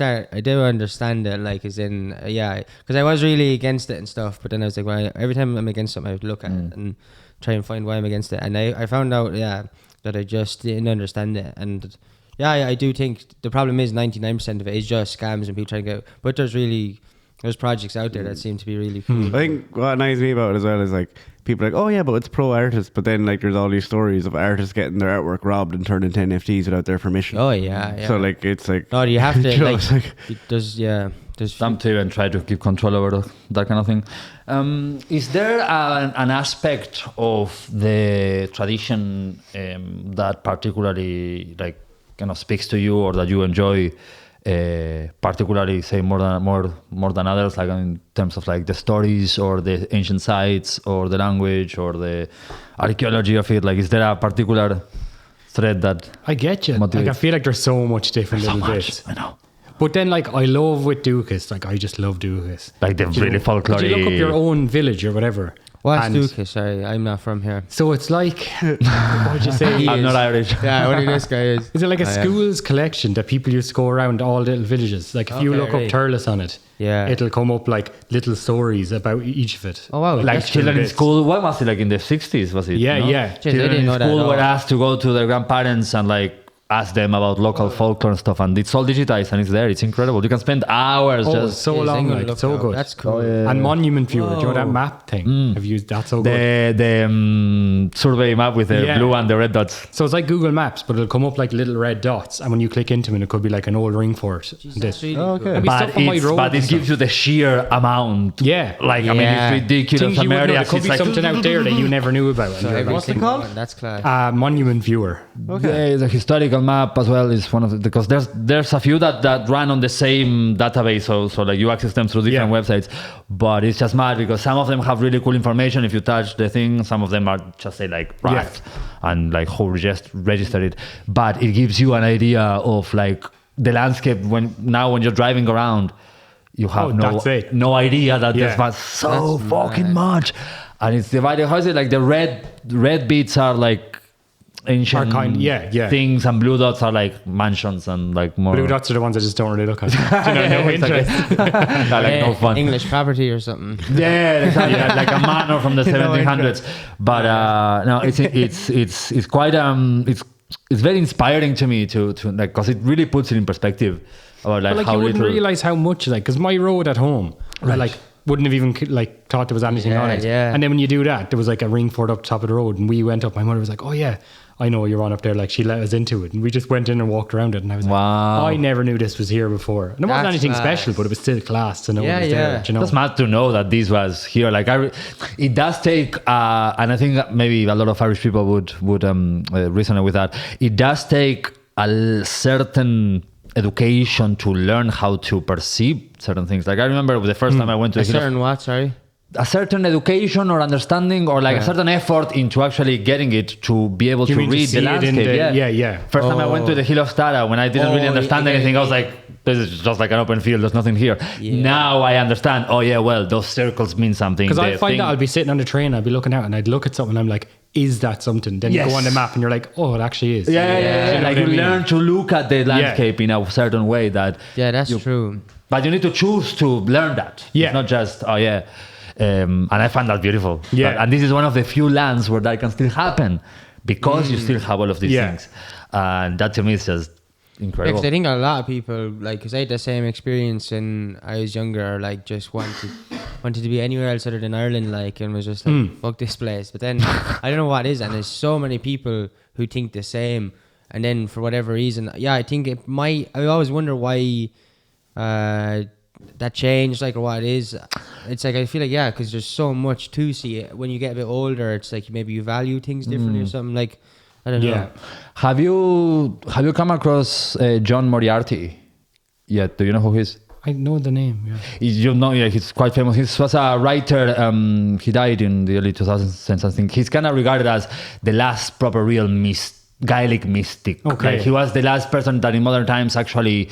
understand it. Like as in because I was really against it and stuff. But then I was like, well, every time I'm against something, I would look at it and try and find why I'm against it. And I found out that I just didn't understand it. And I do think the problem is 99% of it is just scams and people trying to get. But there's projects out there that seem to be really cool. I think what annoys me about it as well is like people are like, oh yeah, but it's pro artists. But then like there's all these stories of artists getting their artwork robbed and turned into NFTs without their permission. Oh yeah. So like it's like. No, you have to you know, like. it's like There's Them to and try to keep control over that kind of thing. Is there an aspect of the tradition that particularly like kind of speaks to you or that you enjoy, particularly say more than others, like in terms of like the stories or the ancient sites or the language or the archaeology of it? Like, is there a particular thread that I get you. motivates? Like, I feel like there's so much different little bits. I know. But then, like, I love with Dukas, like, I just love Dukas. Like the really folklore. You look up your own village or whatever. What's and Dukas? Sorry, I'm not from here. So it's like, what would you say? I'm not Irish. Yeah, only this guy is. Is it like a school's collection that people used to go around all little villages? Like, if you look up Thurles on it, it'll come up like little stories about each of it. Oh wow! Like That's children in bits. school, what was it, like in the 60s, was it? Yeah, no? yeah. Jeez, I Children didn't in know that. school at all. were asked to go to their grandparents and like ask them about local folklore and stuff, and it's all digitized and it's there. It's incredible. You can spend hours just so long, like it's so good. That's cool. And Monument Viewer, do you know that map thing? I've used that so good. The survey map with the blue and the red dots. So it's like Google Maps, but it'll come up like little red dots, and when you click into it, it could be like an old ring fort. That's really Okay. cool. Maybe stuff on my road But and it gives you the sheer amount. Yeah. Like, I mean, it's ridiculous. Things you Some would know, there areas, could it's be like, something out there that you never knew about. So What's it called? That's class. Monument Viewer. Yeah, the historical map as well is one of the, because there's a few that run on the same database, so like you access them through different websites, but it's just mad because some of them have really cool information if you touch the thing, some of them are just say like right and like who register it, but it gives you an idea of like the landscape when you're driving around, you have no idea that there's so That's fucking much, and it's divided. How is it like the red bits are like ancient things, and blue dots are like mansions and like more. Blue dots are the ones I just don't really look at. No interest. Like no fun. English property or something. Yeah, exactly. Like a manor from the 1700s. But no, it's quite it's very inspiring to me to like, because it really puts it in perspective about like, But like how you wouldn't little. realize how much, like, because my road at home, I like wouldn't have even like thought there was anything on it. Yeah. And then when you do that, there was like a ring fort up top of the road, and we went up. My mother was like, "Oh yeah, I know you're on up there." Like she let us into it, and we just went in and walked around it. And I was Wow. like, "I never knew this was here before." And it wasn't That's anything class. special, but it was still class to know it was there. You know? That's mad to know that this was here. Like it does take, and I think that maybe a lot of Irish people would resonate with that. It does take a certain education to learn how to perceive certain things. Like I remember the first time I went to A the Hill of- certain what? Sorry. a certain education or understanding or like a certain effort into actually getting it to be able to You mean to read see the it in landscape. the- First time I went to the Hill of Tara, when I didn't really understand anything, I was like, this is just like an open field, there's nothing here. Now I understand, well, those circles mean something. Because I The find thing- that I'll be sitting on the train, I'd be looking out, and I'd look at something, and I'm like, is that something? Then you go on the map, and you're like, oh, it actually is. Yeah. Like You know you what I mean? learn to look at the landscape in a certain way that. Yeah, that's true. But you need to choose to learn that. Yeah. It's not just, and I find that beautiful. Yeah. And this is one of the few lands where that can still happen because you still have all of these things. And that to me is just incredible. Because I think a lot of people, like, because I had the same experience when I was younger, like, just wanted to be anywhere else other than Ireland, like, and was just like, fuck this place. But then I don't know what it is, and there's so many people who think the same, and then for whatever reason, I think it might. I always wonder why that changed, like, or what it is. It's like I feel like because there's so much to see. When you get a bit older, it's like maybe you value things differently or something. Like, I don't know. Have you come across John Moriarty yet? Do you know who he is? I know the name. He's quite famous. He was a writer. He died in the early 2000s. I think he's kind of regarded as the last proper real Gaelic mystic. Okay. Like he was the last person that in modern times actually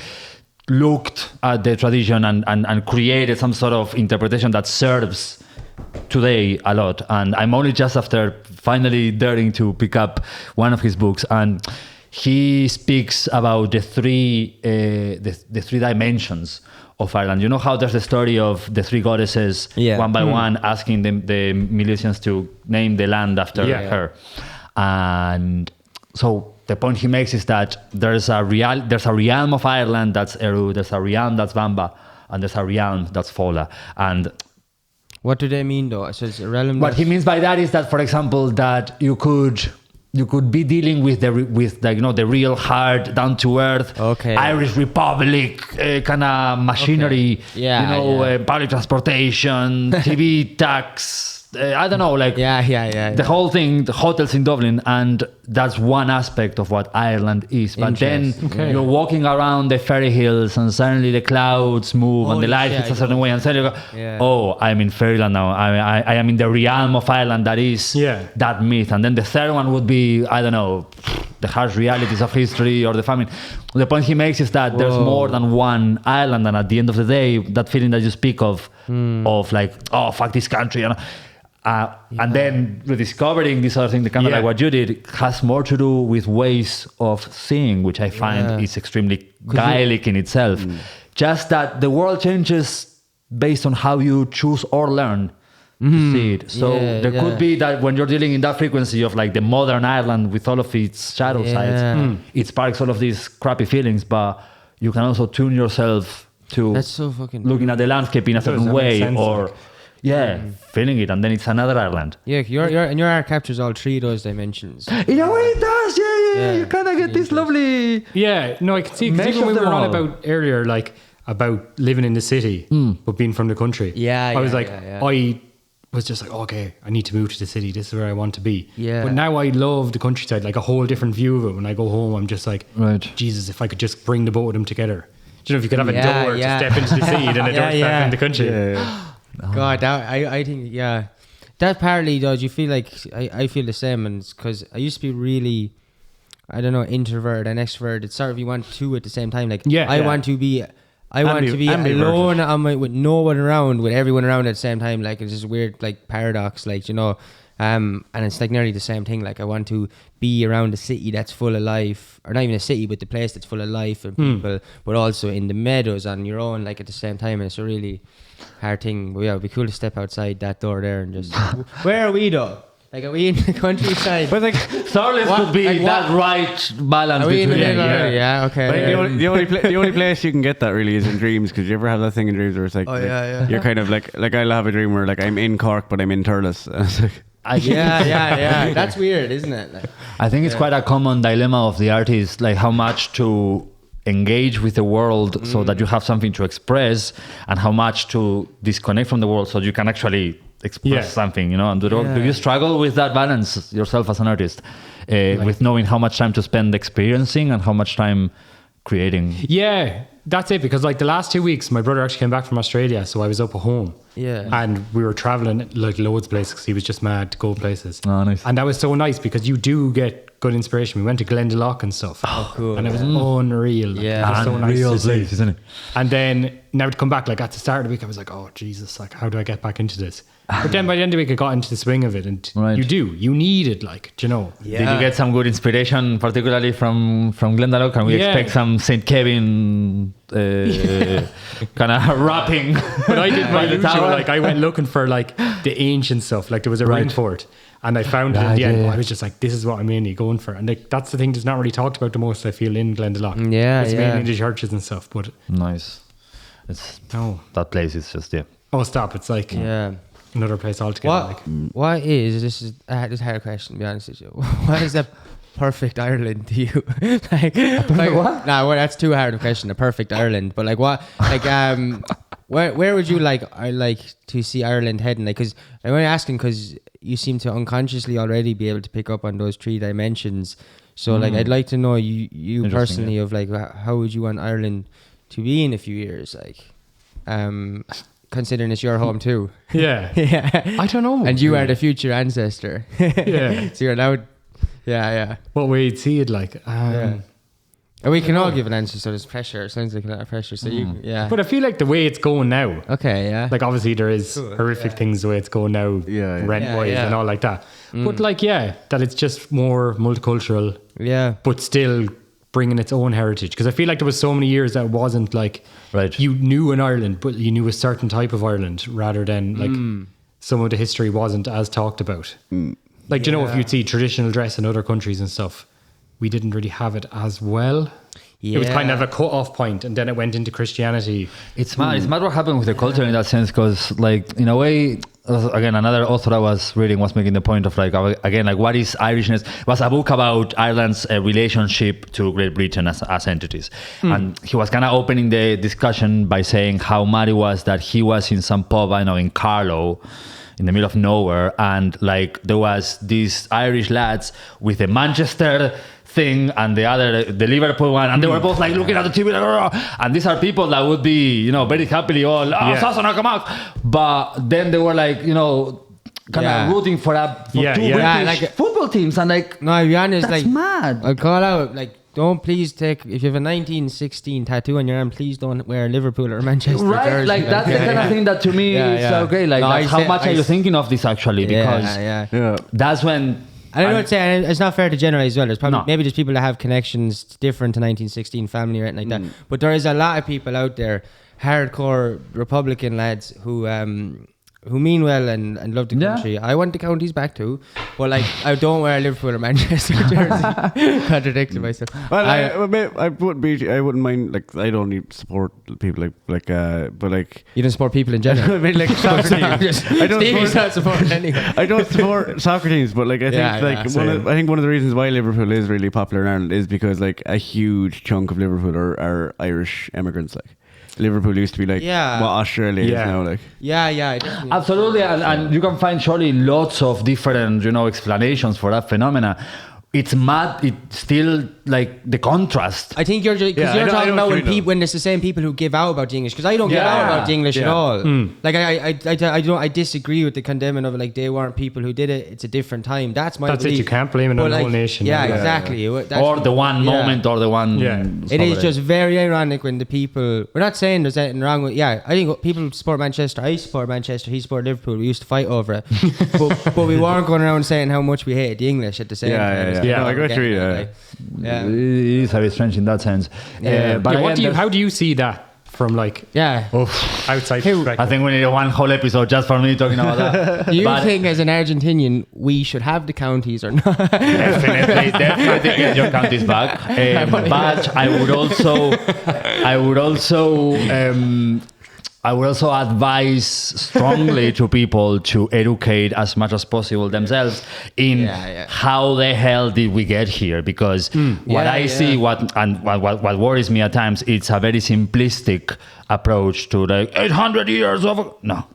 looked at the tradition and created some sort of interpretation that serves today a lot. And I'm only just after finally daring to pick up one of his books, and he speaks about the three dimensions of Ireland. You know how there's the story of the three goddesses, one by one, asking the Milesians to name the land after her. And so the point he makes is that there's a realm of Ireland that's Eru, there's a realm that's Bamba, and there's a realm that's Fola. And what do they mean though? So it's a realm. what he means by that is that, for example, that you could be dealing with the real hard, down to earth, Irish Republic kind of machinery, public transportation, TV tax. I don't know, like the whole thing, the hotels in Dublin, and that's one aspect of what Ireland is. But then you're walking around the fairy hills, and suddenly the clouds move, and the light hits a certain way, and suddenly you go, I'm in fairyland now. I am in the realm of Ireland that is that myth. And then the third one would be, I don't know, the harsh realities of history or the famine. The point he makes is that there's more than one Ireland, and at the end of the day, that feeling that you speak of like, oh, fuck this country, and then rediscovering this other thing, kind of like what you did, has more to do with ways of seeing, which I find is extremely Gaelic in itself. Just that the world changes based on how you choose or learn to see it. So there could be that when you're dealing in that frequency of like the modern Ireland with all of its shadow sides, it sparks all of these crappy feelings, but you can also tune yourself to That's so fucking looking at the landscape in a certain way, or feeling it, and then it's another Ireland. Yeah, your art captures all three of those dimensions. In a way it does, you kind of get this lovely... Yeah, no, I can see, because even we were on about earlier, like, about living in the city, but being from the country. I was like, I was just like, okay, I need to move to the city. This is where I want to be. Yeah. But now I love the countryside, like a whole different view of it. When I go home, I'm just like, Jesus, if I could just bring the both of them together. Do you know, if you could have a door to step into the city, then a door to step in the country. God, I think, that partly does. You feel like, I feel the same, and it's because I used to be really, I don't know, introvert and extrovert. It's sort of, you want two at the same time. Like, I want to be alone with no one around, with everyone around at the same time. Like, it's just a weird, like, paradox, like, you know. And it's like nearly the same thing. Like, I want to be around a city that's full of life, or not even a city, but the place that's full of life and people, but also in the meadows on your own, like, at the same time. And it's a really hard thing. But yeah, it'd be cool to step outside that door there and just... Where are we though? Like, are we in the countryside? But like, Starless could be like that right balance between... Okay. Like, the only place you can get that really is in dreams, because you ever have that thing in dreams where it's like, you're kind of like I'll have a dream where like I'm in Cork but I'm in Thurles. That's weird, isn't it? Like, I think it's quite a common dilemma of the artist, like how much to engage with the world so that you have something to express, and how much to disconnect from the world so you can actually express something, you know. And do you struggle with that balance yourself as an artist, with knowing how much time to spend experiencing and how much time creating? Yeah, that's it. Because like the last 2 weeks, my brother actually came back from Australia, so I was up at home. And we were traveling like loads of places because he was just mad to go places. Oh, nice. And that was so nice because you do get good inspiration. We went to Glendalough and stuff. Oh, cool. And it was unreal. Yeah. It was so nice Unreal to see. place, isn't it? And then now to come back, like at the start of the week, I was like, oh Jesus, like how do I get back into this? But then by the end of the week, I got into the swing of it, and you need it, like, do you know? Did you get some good inspiration, particularly from Glendalough? Can we expect some St. Kevin kind of rapping? But I did my usual, like I went looking for like the ancient stuff, like there was a ring fort, and I found it in the end. I was just like, this is what I'm mainly going for, and like that's the thing that's not really talked about the most, I feel, in Glendalough. It's mainly the churches and stuff, but nice. That place is just stop, it's like another place altogether. What is this? Is I just had a question, to be honest with you. What is a perfect Ireland to you? like what? Nah, well, that's too hard a question. A perfect Ireland, but like what? Like where would you like to see Ireland heading? Like, because I'm only asking because you seem to unconsciously already be able to pick up on those three dimensions. So like, I'd like to know you personally of like, how would you want Ireland to be in a few years? Like, considering it's your home too. I don't know. And you are the future ancestor. So you're allowed. What way you'd see it like? And we can all give an answer, so there's pressure. It sounds like a lot of pressure. So But I feel like the way it's going now. Like obviously there is horrific things the way it's going now, rent-wise and all like that. But like, that it's just more multicultural. But still bringing its own heritage, because I feel like there was so many years that it wasn't like you knew an Ireland, but you knew a certain type of Ireland rather than like some of the history wasn't as talked about. Like, you know, if you'd see traditional dress in other countries and stuff, we didn't really have it as well. It was kind of a cut-off point, and then it went into Christianity. It's mad. It's mad what happened with the culture in that sense, because, like, in a way, again, another author I was reading was making the point of, like, again, like, what is Irishness? It was a book about Ireland's relationship to Great Britain as entities. And he was kind of opening the discussion by saying how mad it was that he was in some pub, I know, in Carlow, in the middle of nowhere, and, like, there was these Irish lads with a Manchester thing and the Liverpool one, and they were both like looking at the TV like, and these are people that would be, you know, very happily all Sasana come out, but then they were like, you know, kind of rooting for two British football teams, and like, no, I'll be honest, that's like mad. I'll call out, like, don't please take, if you have a 1916 tattoo on your arm, please don't wear Liverpool or Manchester jersey. Like that's the kind of thing that to me is okay. Like, no, how much are you thinking of this actually? Because that's when. I don't know what to say. It's not fair to generalize as well. There's probably maybe just people that have connections different to 1916 family or anything like that. But there is a lot of people out there, hardcore Republican lads, who who mean well and love the country. I want the counties back too, but like I don't wear a Liverpool or Manchester jersey. Contradicting myself. Well, I wouldn't mind. Like, I don't need support people but like you don't support people in general. I mean, like soccer teams. Stevie's not supporting anyone. I don't support soccer teams, but like I think one of the reasons why Liverpool is really popular in Ireland is because like a huge chunk of Liverpool are Irish immigrants. Like Liverpool used to be like what Australia is now. Like absolutely, and you can find surely lots of different explanations for that phenomena. It's mad. It's still like the contrast. I think you're talking about when it's the same people who give out about the English, because I don't give out about the English at all. Like I disagree with the condemning of it. Like they weren't people who did it. It's a different time. That's belief. It. You can't blame it on the whole nation. Yeah, exactly. Or the one moment, or the one. Yeah. It is just very ironic when the people. We're not saying there's anything wrong with. Yeah, I think people support Manchester. I support Manchester. He supported Liverpool. We used to fight over it, but we weren't going around saying how much we hated the English at the same time. Yeah, I got you. It is very strange in that sense. But how do you see that from like outside perspective? I think we need one whole episode just for me talking about that. Do you think, as an Argentinian, we should have the counties or not? Definitely get your counties back. But I would also advise strongly to people to educate as much as possible themselves in how the hell did we get here, because what I see, what worries me at times, it's a very simplistic approach to like 800 years of that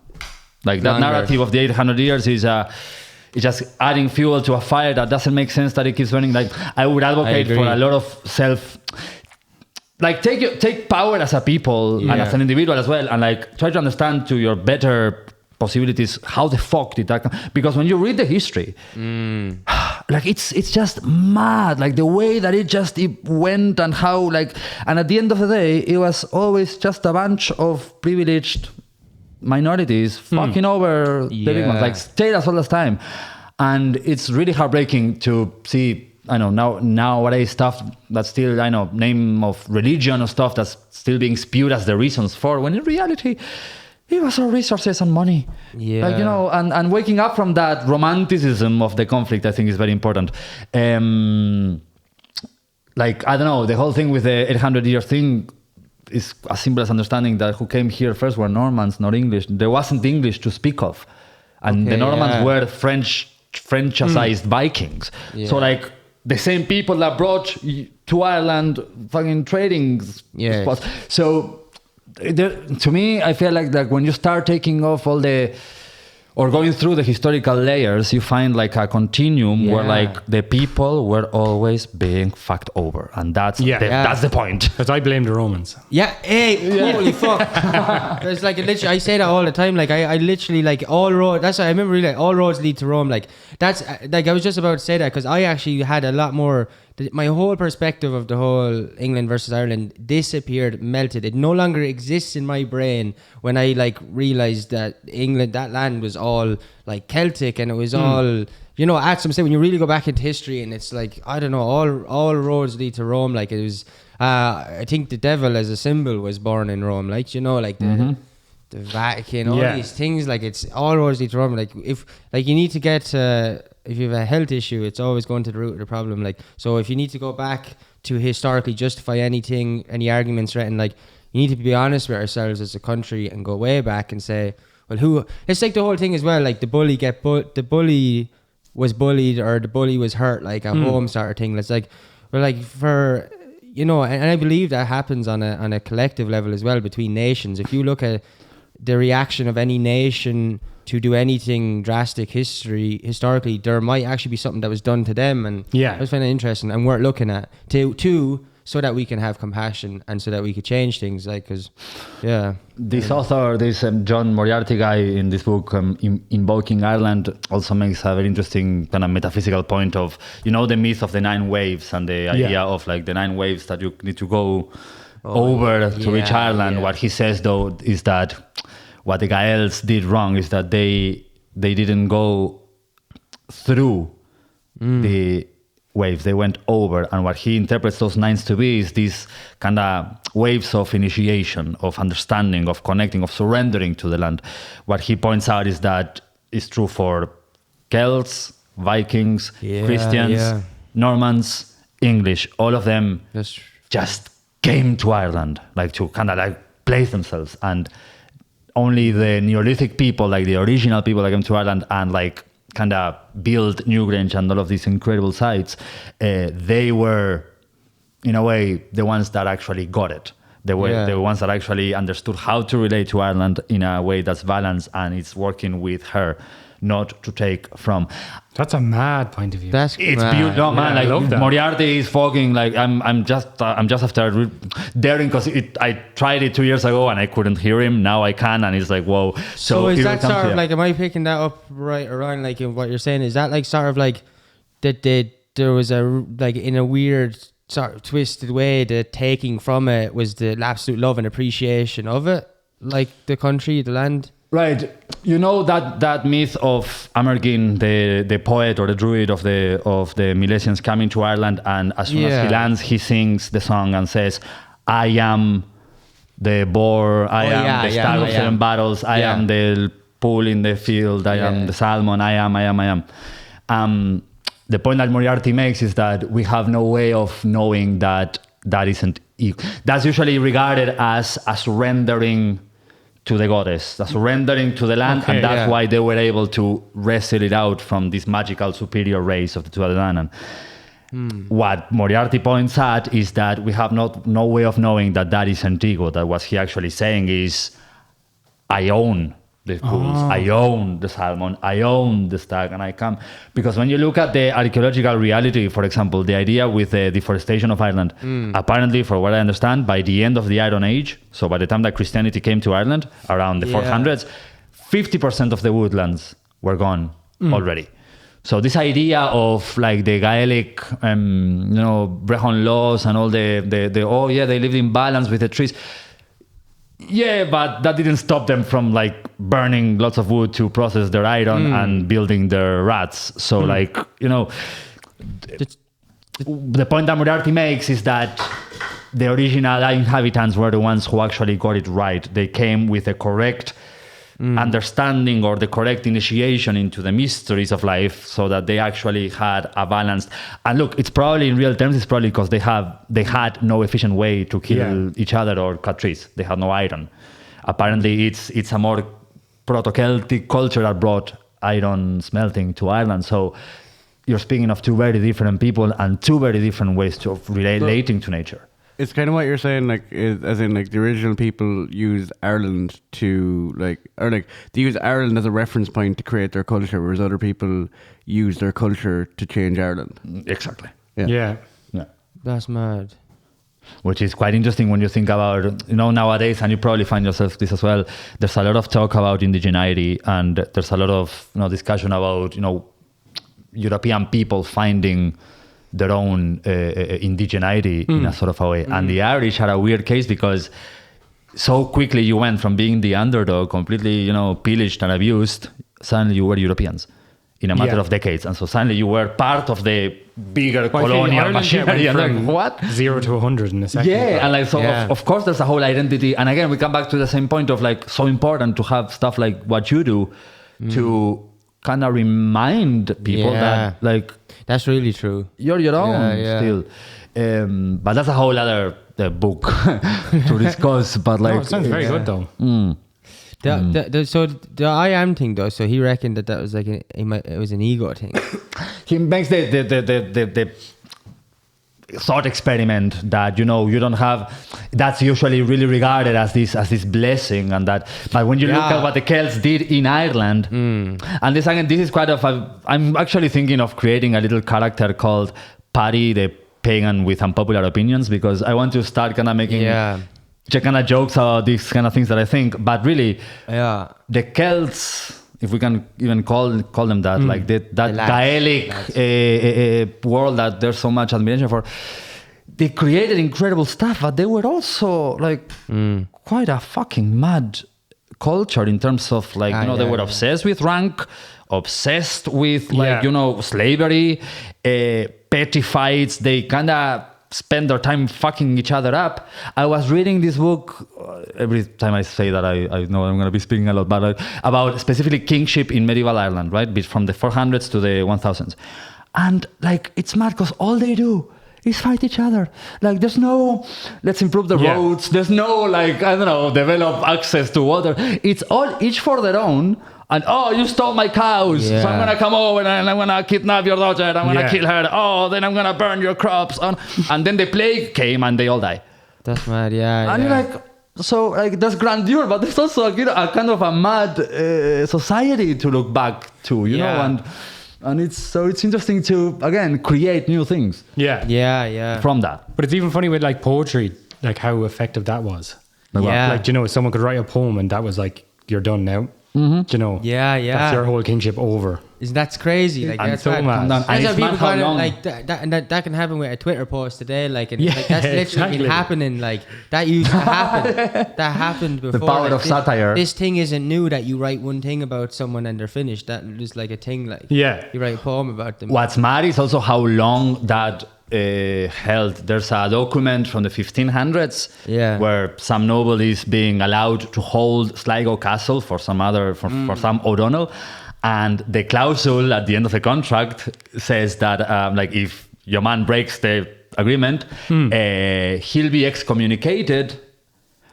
narrative of the 800 years is it's just adding fuel to a fire that doesn't make sense, that it keeps running. Like I would advocate for a lot of like take power as a people and as an individual as well, and like try to understand to your better possibilities how the fuck did that come. Because when you read the history, like it's just mad, like the way that it went and how and at the end of the day it was always just a bunch of privileged minorities fucking over the big ones, like stayed us all this time. And it's really heartbreaking to see, I know nowadays stuff that's still, name of religion or stuff that's still being spewed as the reasons for, when in reality it was our resources and money. Yeah. And waking up from that romanticism of the conflict, I think, is very important. I don't know, the whole thing with the 800-year thing is as simple as understanding that who came here first were Normans, not English. There wasn't English to speak of. And the Normans were Frenchicized Vikings. Yeah. So the same people that brought to Ireland fucking trading spots. So to me, I feel like when you start taking off or going through the historical layers, you find like a continuum where the people were always being fucked over, and that's the point. Because I blame the Romans. Holy fuck! There's literally, I say that all the time. Like I literally all roads. That's what I remember. Really, all roads lead to Rome. Like that's I was just about to say that, because I actually had a lot more. My whole perspective of the whole England versus Ireland disappeared, melted. It no longer exists in my brain when I realized that England, that land, was all Celtic, and it was all, at some stage when you really go back into history, and it's I don't know, all roads lead to Rome. It was, I think the devil as a symbol was born in Rome. The Vatican, all these things. It's all roads lead to Rome. If you need to get. If you have a health issue, it's always going to the root of the problem. So if you need to go back to historically justify anything, any arguments, right, and you need to be honest with ourselves as a country and go way back and say, well, who? It's the whole thing as well. The bully the bully was bullied, or the bully was hurt, a home sort of thing. It's for and I believe that happens on a collective level as well between nations. If you look at the reaction of any nation to do anything drastic historically, there might actually be something that was done to them, and I just find it interesting and worth looking at too, so that we can have compassion and so that we could change things. This author, this John Moriarty guy in this book, Invoking Ireland, also makes a very interesting kind of metaphysical point of the myth of the 9 waves and the idea of the 9 waves that you need to go over to reach Ireland. What he says though is that what the Gaels did wrong is that they didn't go through the waves. They went over, and what he interprets those nines to be is these kind of waves of initiation, of understanding, of connecting, of surrendering to the land. What he points out is that is true for Celts, Vikings, Christians, Normans, English. All of them just came to Ireland, like to kind of like place themselves, and only the Neolithic people, like the original people that came to Ireland and like kind of built Newgrange and all of these incredible sites, they were, in a way, the ones that actually got it. They were the ones that actually understood how to relate to Ireland in a way that's balanced and it's working with her, not to take from. That's a mad point of view. It's beautiful, man. Like I love that. Moriarty is fucking like I'm just after daring because I tried it 2 years ago and I couldn't hear him. Now I can, and it's like whoa. So is that sort of like, am I picking that up right around like in what you're saying? Is that like sort of like that there was a like in a weird sort of twisted way, the taking from it was the absolute love and appreciation of it, like the country, the land. Right, you know that myth of Amergin, the poet or the druid of the Milesians coming to Ireland, and as soon as he lands, he sings the song and says, "I am the boar, I am the stag of 7 battles, I am the pool in the field, I am the salmon, I am." The point that Moriarty makes is that we have no way of knowing that isn't equal. That's usually regarded as a surrendering to the goddess, the surrendering to the land, and that's why they were able to wrestle it out from this magical superior race of the Tuatha. What Moriarty points at is that we have no way of knowing that isn't ego, that what he actually saying is, I own the pools, I own the salmon, I own the stag, and I come. Because when you look at the archaeological reality, for example, the idea with the deforestation of Ireland, apparently, for what I understand, by the end of the Iron Age, so by the time that Christianity came to Ireland, around the 400s, 50% of the woodlands were gone already. So this idea of like the Gaelic, Brehon laws and all they lived in balance with the trees. Yeah, but that didn't stop them from like burning lots of wood to process their iron and building their rats. So like, the point that Moriarty makes is that the original inhabitants were the ones who actually got it right. They came with the correct understanding or the correct initiation into the mysteries of life, so that they actually had a balanced. And look, it's probably in real terms, it's probably because they had no efficient way to kill each other or cut trees. They had no iron. Apparently, it's a more proto-Celtic culture that brought iron smelting to Ireland. So you're speaking of two very different people and two very different ways of relating to nature. It's kind of what you're saying, like, as in, like, the original people used Ireland to, like, or like, they use Ireland as a reference point to create their culture, whereas other people use their culture to change Ireland. Exactly. Yeah. That's mad. Which is quite interesting when you think about, nowadays, and you probably find yourself this as well, there's a lot of talk about indigeneity, and there's a lot of discussion about, European people finding their own indigeneity in a sort of a way. And the Irish had a weird case because so quickly you went from being the underdog, completely, pillaged and abused, suddenly you were Europeans in a matter of decades. And so suddenly you were part of the bigger colonial machinery. And like, what? 0 to 100 in a second. Yeah, and like, so of course there's a whole identity. And again, we come back to the same point of like, so important to have stuff like what you do to kind of remind people that like, that's really true. You're your own still. But that's a whole other book to discuss. But like, it sounds very good though. So the I am thing though. So he reckoned that was like it was an ego thing. He makes the thought experiment that you don't have. That's usually really regarded as this blessing, and that. But when you look at what the Celts did in Ireland, and this is quite I'm actually thinking of creating a little character called Paddy the Pagan with unpopular opinions, because I want to start kind of making kind of jokes about these kind of things that I think. But really, the Celts, if we can even call them that, like that Gaelic world that there's so much admiration for, they created incredible stuff, but they were also like quite a fucking mad culture in terms of like, they were obsessed with rank, obsessed with like, slavery, petty fights. They kind of spend their time fucking each other up. I was reading this book. Every time I say that, I know I'm going to be speaking a lot, but about specifically kingship in medieval Ireland, right? From the 400s to the 1000s. And like, it's mad because all they do is fight each other. Like, there's no, let's improve the roads. There's no, like, I don't know, develop access to water. It's all each for their own. And, oh, you stole my cows, so I'm going to come over and I'm going to kidnap your daughter. I'm going to kill her. Oh, then I'm going to burn your crops. And then the plague came and they all die. That's mad, yeah. And you're like, so like that's grandeur, but there's also a kind of a mad society to look back to, you know, and it's interesting to, again, create new things. Yeah. From that. But it's even funny with like poetry, like how effective that was. Like, you know, someone could write a poem and that was like, you're done now. Mm-hmm. You know, that's your whole kingship over. That's crazy. Like, and that's so mad. That's how people kind of like that can happen with a Twitter post today. Like, and like that's literally been happening. Like, that used to happen. That happened before. The power like, of satire. This thing isn't new. That you write one thing about someone and they're finished. That is like a thing. Like, you write a poem about them. What's mad is also how long that held. There's a document from the 1500s where some noble is being allowed to hold Sligo Castle for some some O'Donnell, and the clausule at the end of the contract says that like if your man breaks the agreement, he'll be excommunicated,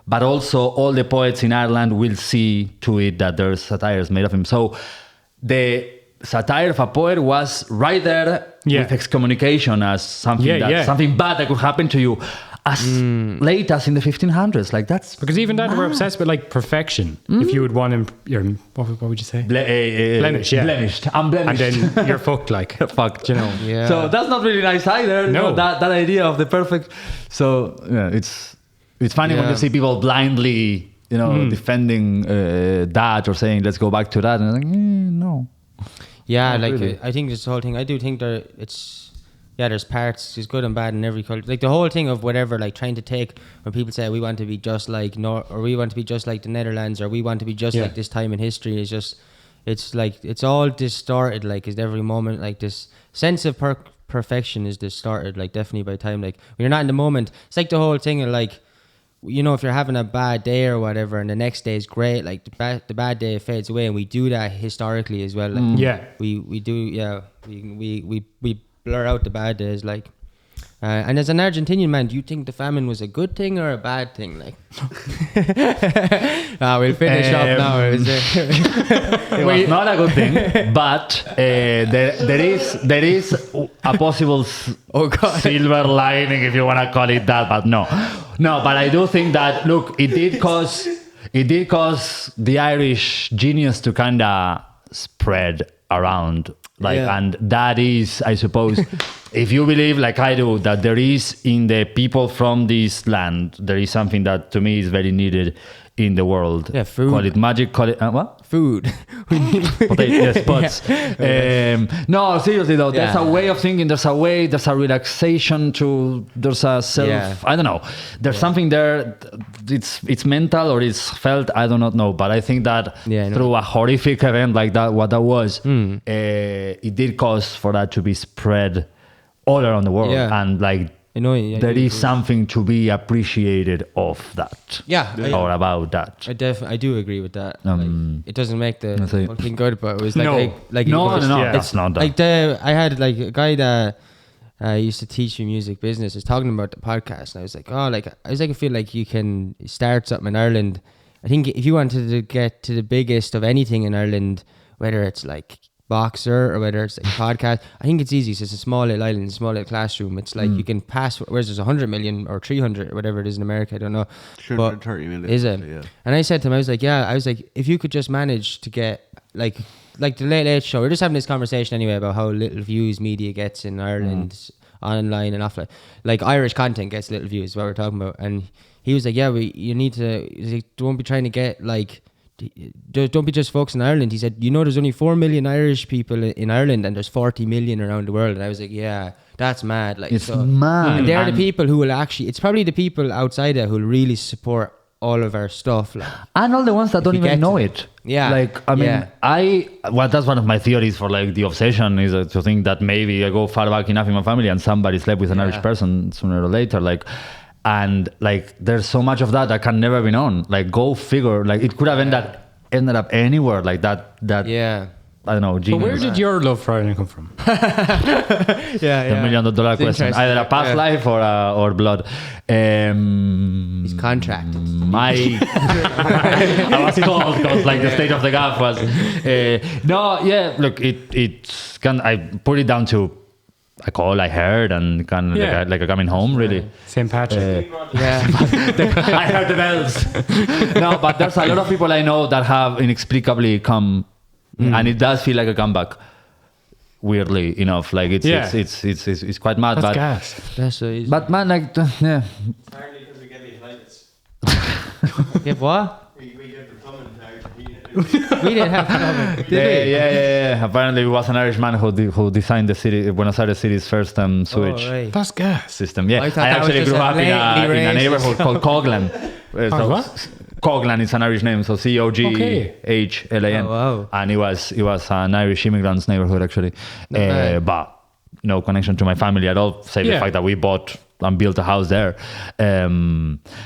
but also all the poets in Ireland will see to it that there's satires made of him. So the satire of a poet was right there with excommunication as something something bad that could happen to you as late as in the 1500s. Like, that's because even then we're obsessed with like perfection. If you would want your what would you say? Blemish, blemished. I'm blemished. And then you're fucked, like fucked. You know. Yeah. So that's not really nice either. No, you know, that idea of the perfect. So it's funny when you see people blindly, you know, defending that or saying let's go back to that, and I'm like, no. Yeah, Not like really. I think this whole thing. I do think there's parts, there's good and bad in every culture. Like the whole thing of whatever, like trying to take when people say we want to be just like or we want to be just like the Netherlands, or we want to be just like this time in history. Is just, it's like it's all distorted. Like, is every moment like this sense of perfection is distorted. Like, definitely by time. Like, when you're not in the moment, it's like the whole thing of like, you know, if you're having a bad day or whatever and the next day is great, like the bad day fades away, and we do that historically as well. Like, we do, we blur out the bad days, like. And as an Argentinian man, do you think the famine was a good thing or a bad thing? Like, we'll finish up now. It was not a good thing, but there is a possible silver lining, if you want to call it that. But no. But I do think that, look, it did cause the Irish genius to kind of spread around. Like, and that is, I suppose, if you believe like I do, that there is in the people from this land, there is something that to me is very needed in the world. Yeah, food. Call it magic, call it, what? Food. Yes, pots. No, seriously though, there's a way of thinking, there's a relaxation there's a self, I don't know. There's something there, it's mental or it's felt, I do not know. But I think that through a horrific event like that, what that was, it did cause for that to be spread all around the world. And like, there is something to be appreciated of that. Or about that. I do agree with that. Like, it doesn't make the whole thing good, but it was like that's not that. Like I had like a guy that used to teach me music business was talking about the podcast, and I was like, I feel like you can start something in Ireland. I think if you wanted to get to the biggest of anything in Ireland, whether it's like Boxer or whether it's like podcast, I think it's easy. So it's a small little island, a small little classroom. It's like you can pass, whereas there's 100 million or 300 or whatever it is in America, I don't know. 330 million. Is it? Yeah. And I said to him, I was like, if you could just manage to get like the Late Late Show, we're just having this conversation anyway about how little views media gets in Ireland, online and offline. Like, Irish content gets little views, is what we're talking about. And he was like, you need to, don't be trying to get like, don't be just focused on Ireland. He said, there's only 4 million Irish people in Ireland and there's 40 million around the world. And I was like, yeah, that's mad. Like, it's mad. And they're the people who will actually, it's probably the people outside there who will really support all of our stuff. Like, and all the ones that don't you even get know to- it. Yeah. Like, I mean, that's one of my theories for like the obsession is to think that maybe I go far back enough in my family and somebody slept with an Irish person sooner or later. Like, and like, there's so much of that can never be known. Like, go figure. Like, it could have ended up anywhere like that. yeah. I don't know. But where did your love for Ireland come from? Yeah, The $1 million question. interesting. Either a past life or blood. He's contracted. I was told because like the state of the gaff was. Look, I put it down to a call I heard and kind of like a coming home, really. St. Patrick. Yeah. I heard the bells. No, but there's a lot of people I know that have inexplicably come, and it does feel like a comeback. Weirdly enough, like it's quite mad. That's but gas. That's so easy. but man, like yeah. Apparently because we gave you pilots. Give what? We gave the plumbing to Irish people. We didn't have plumbing. Did we? Yeah. Apparently, it was an Irishman who designed the city, Buenos Aires city's first sewage Oh, right. That's gas. system. Yeah, I I thought that was actually just grew a up in blatantly a racist. neighborhood called Coglan. What? Coglan is an Irish name, so Coghlan. Oh, wow. And it was an Irish immigrants neighborhood actually, Okay. but no connection to my family at all, save the fact that we bought and built a house there.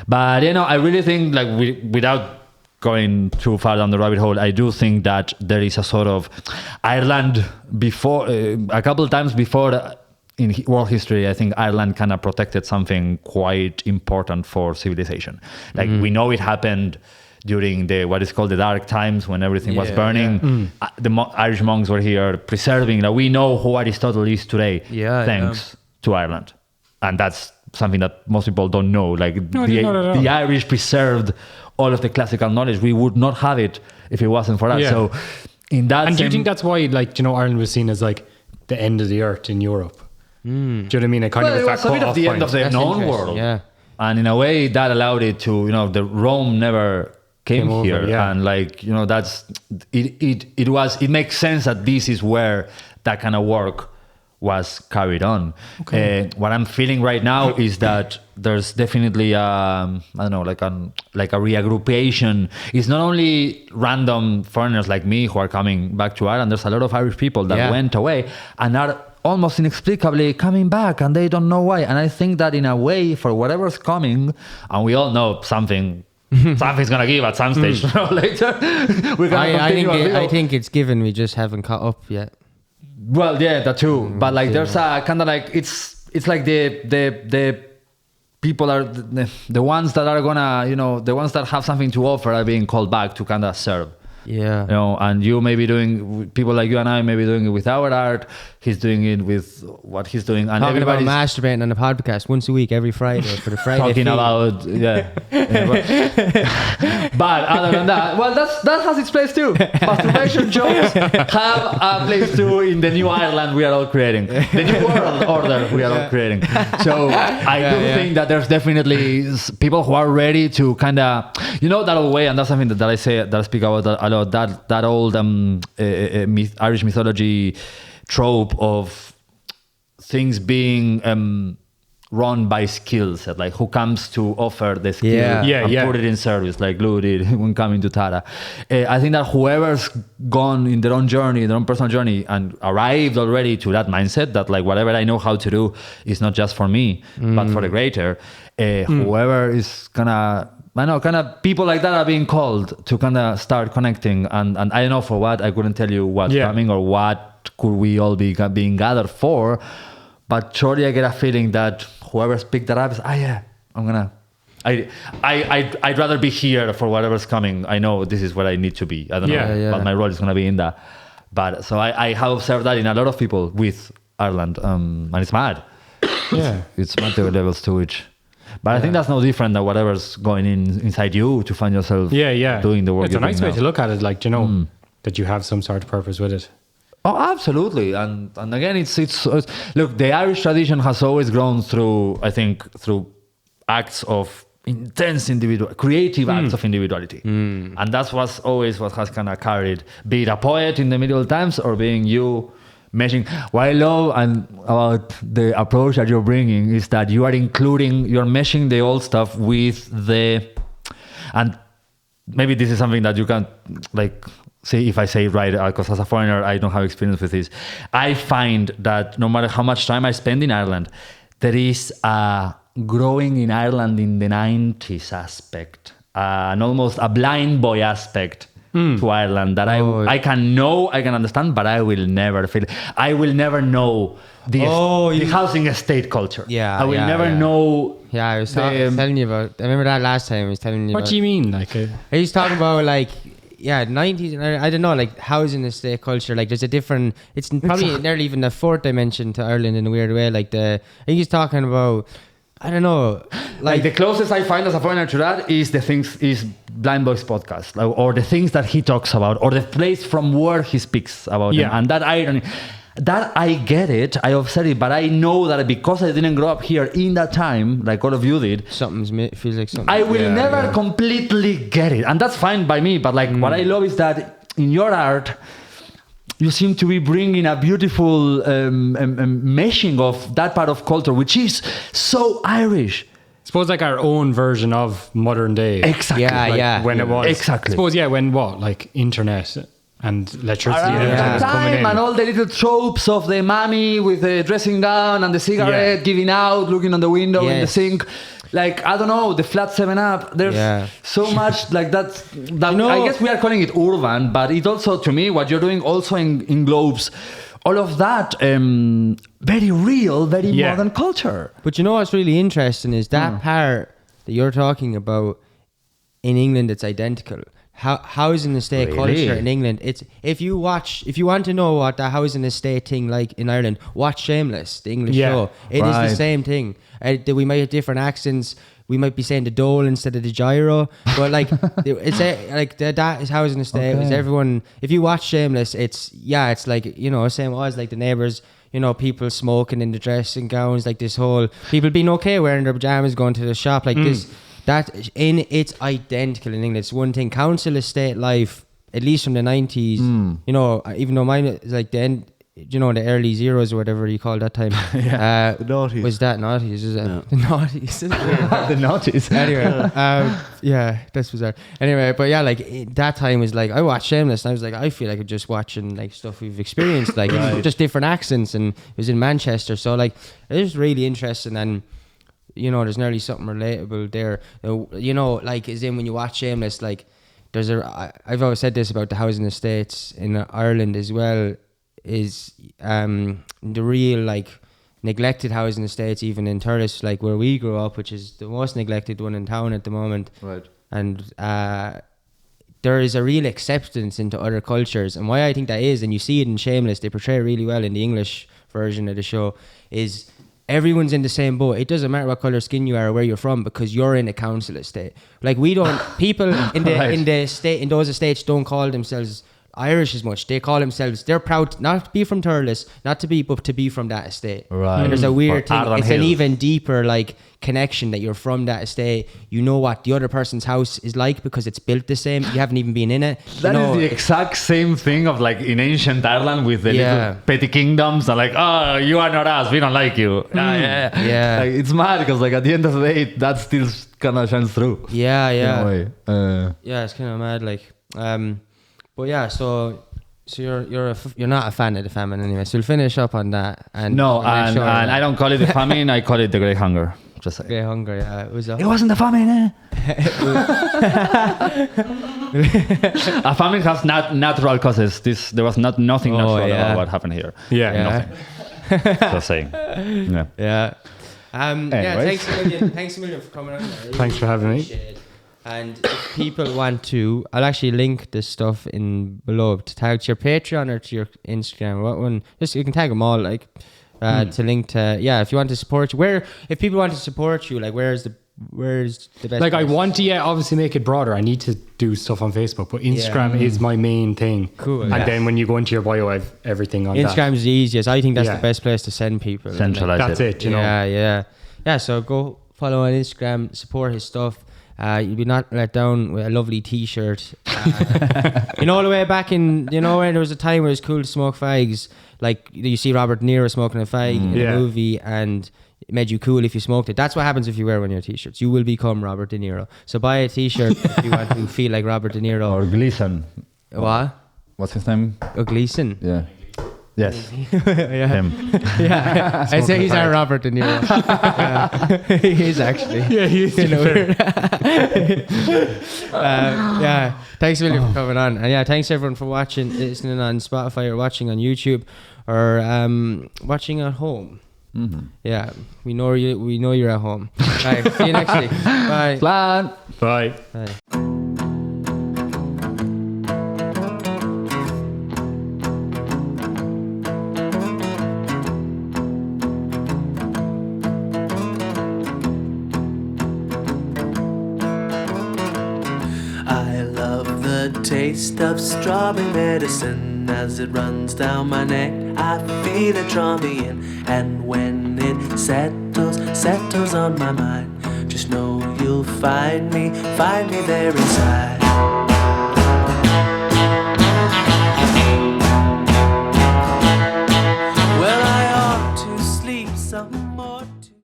But I really think like without going too far down the rabbit hole, I do think that there is a sort of Ireland before a couple of times before. In world history, I think Ireland kind of protected something quite important for civilization. Like we know it happened during what is called the dark times when everything was burning. The Irish monks were here preserving. Like we know who Aristotle is today, thanks to Ireland, and that's something that most people don't know. Like the Irish preserved all of the classical knowledge. We would not have it if it wasn't for us. Yeah. So, in that, And do you think that's why, like, Ireland was seen as like the end of the earth in Europe? Do you know what I mean? It kind Well, of it was a bit of the end of the That's known interesting, world. yeah. And in a way that allowed it to, the Rome never came over, here. yeah. And like, that's, it makes sense that this is where that kind of work was carried on. Okay. What I'm feeling right now is that there's definitely I don't know, like a reagrupation. It's not only random foreigners like me who are coming back to Ireland. There's a lot of Irish people that went away and are almost inexplicably coming back, and they don't know why. And I think that in a way, for whatever's coming, and we all know something's gonna give at some stage later. I think it's given. We just haven't caught up yet. Well, yeah, that too. But like, there's a kind of like it's like the people are the ones that are gonna the ones that have something to offer are being called back to kind of serve. Yeah. And you may be doing, people like you and I may be doing it with our art. He's doing it with what he's doing. And Talking about everybody's masturbating on the podcast once a week, every Friday for the Friday talking feed. about, but other than that, well, that has its place too. Masturbation jokes have a place too in the new Ireland we are all creating. The new world order we are all creating. So I do think that there's definitely people who are ready to kind of, that old way, and that's something that I say, that I speak about a lot, that old Irish mythology trope of things being run by skill set, like who comes to offer the skill and put it in service, like Lou did when coming to Tara. I think that whoever's gone in their own journey, their own personal journey, and arrived already to that mindset that like whatever I know how to do is not just for me, but for the greater, whoever is gonna, I know, kind of people like that are being called to kind of start connecting. And I don't know for what, I couldn't tell you what's coming or what could we all be being gathered for. But surely I get a feeling that whoever's picked that up is, I'm going to, I'd rather be here for whatever's coming. I know this is where I need to be. I don't know, but my role is going to be in that. But so I have observed that in a lot of people with Ireland. And it's mad. Yeah. It's mad the levels to which. But I think that's no different than whatever's going inside you to find yourself doing the work. It's a nice way to look at it, like, that you have some sort of purpose with it. Oh, absolutely. And again, it's look, the Irish tradition has always grown through acts of intense creative acts of individuality. And that's always what has kind of carried, be it a poet in the medieval times or being you meshing. What I love about the approach that you're bringing is that you're meshing the old stuff with And maybe this is something that you can like see if I say it right, because as a foreigner, I don't have experience with this. I find that no matter how much time I spend in Ireland, there is a growing in Ireland in the 90s aspect, and almost a blind boy aspect to Ireland that I can understand, but I will never feel. I will never know the housing estate culture. Yeah, I will never know. Yeah, I was telling you about. I remember that last time. I was telling you. What do you mean? Like, he's talking about like. Yeah, 90s. I don't know, like housing estate culture. Like, there's a different. It's probably nearly even a fourth dimension to Ireland in a weird way. Like I think he's talking about. I don't know. Like the closest I find as a foreigner to that is Blind Boy's podcast, or the things that he talks about, or the place from where he speaks about them. And that irony. That I get it, I observe it, but I know that because I didn't grow up here in that time, like all of you did, feels like something. I will never completely get it, and that's fine by me. But like, what I love is that in your art, you seem to be bringing a beautiful meshing of that part of culture, which is so Irish. I suppose like our own version of modern day. Exactly. When it was. Exactly. I suppose, when like internet and electricity and everything was coming in. And all the little tropes of the mommy with the dressing gown and the cigarette giving out, looking on the window in the sink. Like, I don't know, the flat 7-Up. There's so much like that. I guess we are calling it urban, but it also, to me, what you're doing also englobes all of that very real, very modern culture. But you know what's really interesting is that part that you're talking about in England, it's identical. Housing estate culture in England, it's if you want to know what the housing estate thing like in Ireland, watch Shameless, the English show. It is the same thing. We might have different accents. We might be saying the dole instead of the gyro, but like it's like that is housing estate. Is everyone? If you watch Shameless, it's like same as like the neighbours. People smoking in the dressing gowns, like this whole people being okay wearing their pajamas, going to the shop, like this. That it's identical in England. It's one thing. Council estate life, at least from the 90s, even though mine is like the end, the early zeros or whatever you call that time. The noughties. Was that noughties? Is it? Yeah. The noughties. The noughties. Anyway, that's bizarre. Anyway, but that time was like, I watched Shameless and I was like, I feel like I'm just watching like stuff we've experienced, like just different accents, and it was in Manchester. So like, it was really interesting, and there's nearly something relatable there. Like as in when you watch Shameless, like I've always said this about the housing estates in Ireland as well, is the real like neglected housing estates, even in Thurles, like where we grew up, which is the most neglected one in town at the moment. Right. And there is a real acceptance into other cultures, and why I think that is, and you see it in Shameless, they portray it really well in the English version of the show, is everyone's in the same boat. It doesn't matter what colour skin you are or where you're from, because you're in a council estate. Like people in those estates don't call themselves Irish as much. They call themselves, they're proud not to be from Thurles, but to be from that estate. Right. And there's a weird thing. It's Hill. an even deeper like connection that you're from that estate. You know what the other person's house is like because it's built the same. You haven't even been in it. That is the exact same thing of like in ancient Ireland with the little petty kingdoms and like, oh, you are not us, we don't like you. Yeah. Like, it's mad because like at the end of the day, that still kind of shines through. Yeah. In a way. Yeah, it's kind of mad. Like, but yeah, so you're not a fan of the famine anyway. So we'll finish up on that. And and I don't call it the famine. I call it the Great Hunger. Just like Great Hunger. Yeah, it wasn't the famine. A famine has natural causes. There was nothing natural about what happened here. Yeah. Nothing. Just saying. Yeah. Thanks a million for coming on. Thanks for having me. And if people want to, I'll actually link this stuff in below to tag to your Patreon or to your Instagram. What one? Just you can tag them all, like to link to. Yeah, if you want to support you, if people want to support you, like where's the best? Like place? I want to obviously make it broader. I need to do stuff on Facebook, but Instagram is my main thing. Cool. And then when you go into your bio, I have everything on Instagram's the easiest. I think that's the best place to send people. Centralize that's it. You know. Yeah. So go follow on Instagram, support his stuff. You'll be not let down with a lovely t-shirt. All the way back in, when there was a time where it was cool to smoke fags. Like you see Robert De Niro smoking a fag in a movie, and it made you cool if you smoked it. That's what happens if you wear one of your t-shirts. You will become Robert De Niro. So buy a t-shirt if you want to feel like Robert De Niro. Or Gleason. What? What's his name? Oh, Gleason. Yeah. Yes. Yeah. Him. Yeah. I'd say he's our Robert De Niro. Yeah. He is actually. Yeah, he is. Yeah. Thanks, William, for coming on. And yeah, thanks everyone for watching, listening on Spotify or watching on YouTube or watching at home. Mm-hmm. Yeah, we know you're at home. Right, see you next week. Bye. Plan. Bye. Bye. I love the taste of strawberry medicine as it runs down my neck. I feel it draw me in, and when it settles on my mind, just know you'll find me there inside.